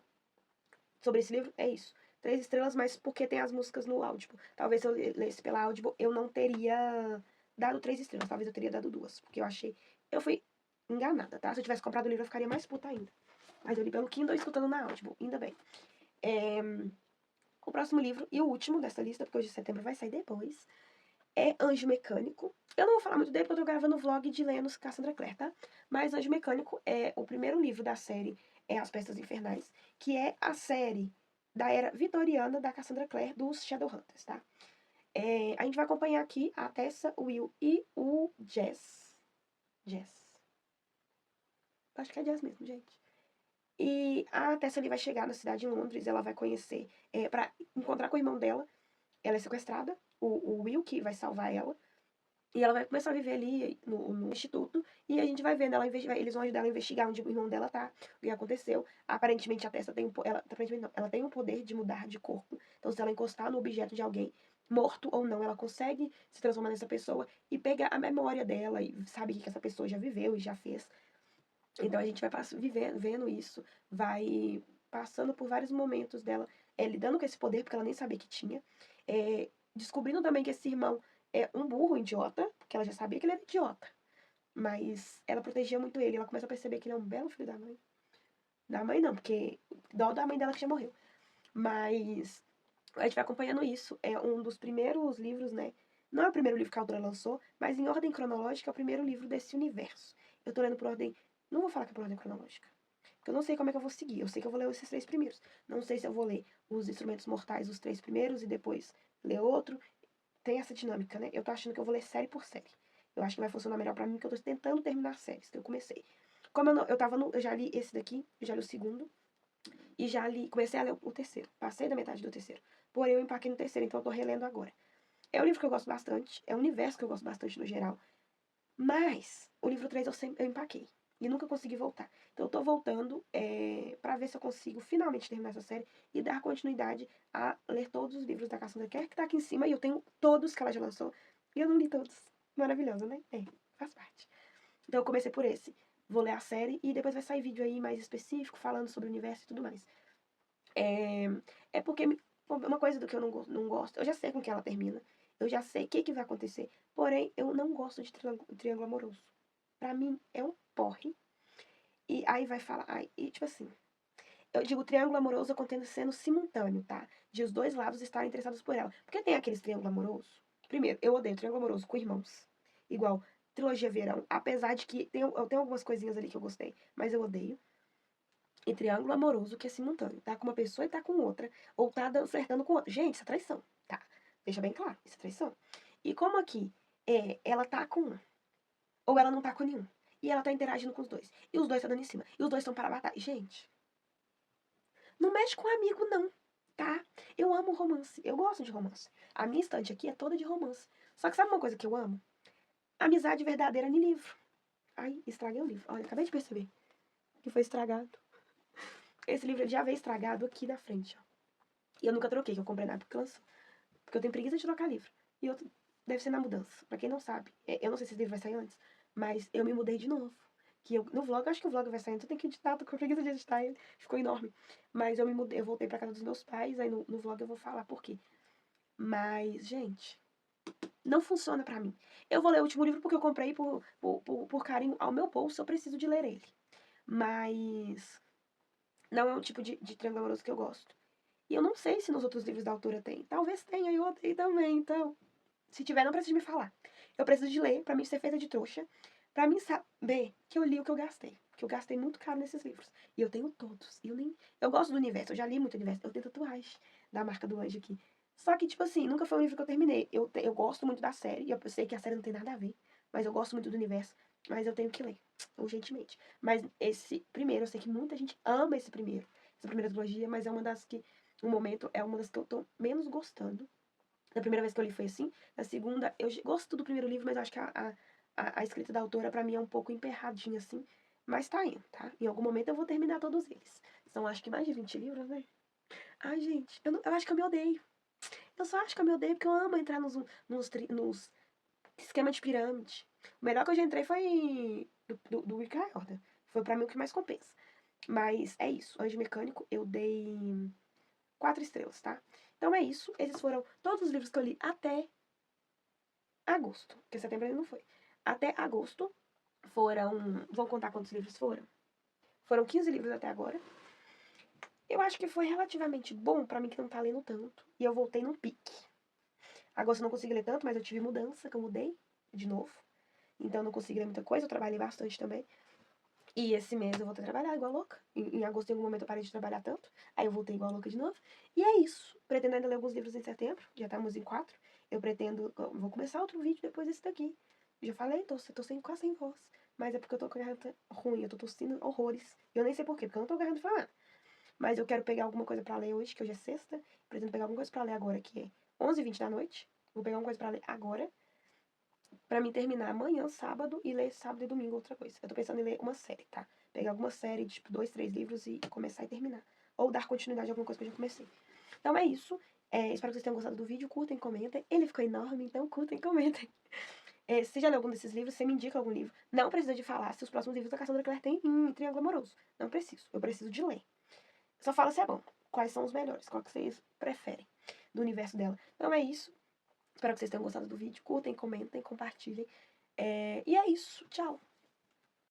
Sobre esse livro, é isso. 3 estrelas, mas porque tem as músicas no Audible. Talvez se eu lesse pela Audible, eu não teria dado 3 estrelas. Talvez eu teria dado 2. Porque eu achei. Eu fui enganada, tá? Se eu tivesse comprado o livro, eu ficaria mais puta ainda. Mas eu li pelo Kindle escutando na Audible. Ainda bem. O próximo livro, e o último dessa lista, porque hoje de setembro vai sair depois, é Anjo Mecânico. Eu não vou falar muito dele porque eu tô gravando o vlog de Lemos Cassandra Clare, tá? Mas Anjo Mecânico é o primeiro livro da série As Peças Infernais, que é a série da era vitoriana da Cassandra Clare dos Shadowhunters, tá? A gente vai acompanhar aqui a Tessa, o Will e o Jess. Jess. Acho que é Jess mesmo, gente. E a Tessa ali vai chegar na cidade de Londres, ela vai conhecer, pra encontrar com o irmão dela. Ela é sequestrada, o Will que vai salvar ela. E ela vai começar a viver ali no instituto. E a gente vai vendo ela investigar. Eles vão ajudar ela a investigar onde o irmão dela tá, o que aconteceu. Aparentemente a Tessa tem aparentemente não, ela tem o poder de mudar de corpo. Então, se ela encostar no objeto de alguém, morto ou não, ela consegue se transformar nessa pessoa e pegar a memória dela e sabe o que essa pessoa já viveu e já fez. Então a gente vai vendo isso, vai passando por vários momentos dela lidando com esse poder, porque ela nem sabia que tinha. Descobrindo também que esse irmão é um burro, um idiota, porque ela já sabia que ele era idiota. Mas ela protegia muito ele. Ela começa a perceber que ele é um belo filho da mãe. Da mãe não, porque dó da mãe dela que já morreu. Mas a gente vai acompanhando isso. É um dos primeiros livros, né? Não é o primeiro livro que a autora lançou, mas em ordem cronológica é o primeiro livro desse universo. Eu tô lendo por ordem. Não vou falar que é por ordem cronológica. Porque eu não sei como é que eu vou seguir. Eu sei que eu vou ler esses 3 primeiros. Não sei se eu vou ler os Instrumentos Mortais, os 3 primeiros, e depois ler outro. Tem essa dinâmica, né? Eu tô achando que eu vou ler série por série. Eu acho que vai funcionar melhor pra mim, porque eu tô tentando terminar séries que eu comecei. Como eu, não, eu tava no. Eu já li esse daqui, eu já li o segundo. E já li. Comecei a ler o terceiro. Passei da metade do terceiro. Porém, eu empaquei no terceiro, então eu tô relendo agora. É um livro que eu gosto bastante. É um universo que eu gosto bastante no geral. Mas o livro 3 eu empaquei. E nunca consegui voltar. Então eu tô voltando pra ver se eu consigo finalmente terminar essa série e dar continuidade a ler todos os livros da Cassandra Clare, que tá aqui em cima, e eu tenho todos que ela já lançou. E eu não li todos. Maravilhoso, né? Faz parte. Então eu comecei por esse. Vou ler a série e depois vai sair vídeo aí mais específico, falando sobre o universo e tudo mais. É porque uma coisa do que eu não gosto, eu já sei com que ela termina. Eu já sei o que vai acontecer. Porém, eu não gosto de triângulo amoroso. Pra mim, é um porre. E aí vai falar. E tipo assim, eu digo triângulo amoroso acontecendo simultâneo, tá? De os dois lados estarem interessados por ela. Porque tem aqueles triângulo amoroso. Primeiro, eu odeio triângulo amoroso com irmãos. Igual trilogia Verão. Apesar de que eu tenho algumas coisinhas ali que eu gostei, mas eu odeio. E triângulo amoroso que é simultâneo. Tá com uma pessoa e tá com outra. Ou tá flertando com outra. Gente, isso é traição, tá? Deixa bem claro, isso é traição. E como aqui ela tá com um, ou ela não tá com nenhum. E ela tá interagindo com os dois. E os dois tá dando em cima. E os dois estão para a batalha. Gente, não mexe com amigo, não, tá? Eu amo romance. Eu gosto de romance. A minha estante aqui é toda de romance. Só que sabe uma coisa que eu amo? Amizade verdadeira no livro. Ai, estraguei o livro. Olha, acabei de perceber que foi estragado. Esse livro já veio estragado aqui na frente, ó. E eu nunca troquei, que eu comprei na época que lançou. Porque eu tenho preguiça de trocar livro. E outro deve ser na mudança. Pra quem não sabe. Eu não sei se esse livro vai sair antes. Mas eu me mudei de novo. Que eu, no vlog, acho que o vlog vai sair antes. Eu tenho que editar, tô com preguiça de editar ele. Ficou enorme. Mas eu me mudei, eu voltei pra casa dos meus pais. Aí no vlog eu vou falar por quê. Mas, gente, não funciona pra mim. Eu vou ler o último livro porque eu comprei por carinho ao meu bolso. Eu preciso de ler ele. Mas não é um tipo de triângulo amoroso que eu gosto. E eu não sei se nos outros livros da autora tem. Talvez tenha, e eu odeio também, então. Se tiver, não precisa me falar. Eu preciso de ler, pra mim ser feita de trouxa, pra mim saber que eu li o que eu gastei. Que eu gastei muito caro nesses livros. E eu tenho todos. E eu nem. Eu gosto do universo, eu já li muito universo. Eu tenho tatuagem da marca do anjo aqui. Só que, tipo assim, nunca foi um livro que eu terminei. Eu gosto muito da série, e eu sei que a série não tem nada a ver, mas eu gosto muito do universo. Mas eu tenho que ler, urgentemente. Mas esse primeiro, eu sei que muita gente ama esse primeiro. Essa primeira trilogia, mas é uma das que, no momento, é uma das que eu tô menos gostando. Da primeira vez que eu li foi assim. Na segunda, eu gosto do primeiro livro, mas eu acho que a escrita da autora, pra mim, é um pouco emperradinha, assim. Mas tá indo, tá? Em algum momento eu vou terminar todos eles. São, acho que mais de 20 livros, né? Ai, gente, eu acho que eu me odeio. Eu só acho que eu me odeio porque eu amo entrar nos esquema de pirâmide. O melhor que eu já entrei foi do Rick Riordan. Foi pra mim o que mais compensa. Mas é isso. Anjo Mecânico, eu dei 4 estrelas, tá? Então é isso. Esses foram todos os livros que eu li até agosto. Porque setembro ainda não foi. Até agosto foram. Vou contar quantos livros foram. Foram 15 livros até agora. Eu acho que foi relativamente bom pra mim que não tá lendo tanto. E eu voltei no pique. Agosto eu não consegui ler tanto, mas eu tive mudança, que eu mudei de novo. Então eu não consegui ler muita coisa, eu trabalhei bastante também. E esse mês eu voltei a trabalhar igual louca. Em agosto, em algum momento, eu parei de trabalhar tanto. Aí eu voltei igual louca de novo. E é isso. Pretendo ainda ler alguns livros em setembro. Já estamos em 4. Eu pretendo. Vou começar outro vídeo depois desse daqui. Já falei, tô sem, quase sem voz. Mas é porque eu tô com a garganta ruim. Eu tô tossindo horrores. E eu nem sei porquê, porque eu não tô garganta falar nada. Mas eu quero pegar alguma coisa pra ler hoje, que hoje é sexta. Pretendo pegar alguma coisa pra ler agora, que é 11h20 da noite. Vou pegar alguma coisa pra ler agora. Pra mim terminar amanhã, sábado, e ler sábado e domingo outra coisa. Eu tô pensando em ler uma série, tá? Pegar alguma série de, tipo, 2, 3 livros e começar e terminar. Ou dar continuidade a alguma coisa que eu já comecei. Então é isso. Espero que vocês tenham gostado do vídeo. Curtem, comentem. Ele ficou enorme, então curtem, comentem. Se já leu algum desses livros, você me indica algum livro. Não precisa de falar se os próximos livros da Cassandra Clare têm em Triângulo Amoroso. Não preciso. Eu preciso de ler. Só fala se é bom. Quais são os melhores. Qual que vocês preferem do universo dela. Então é isso. Espero que vocês tenham gostado do vídeo. Curtem, comentem, compartilhem. E é isso. Tchau.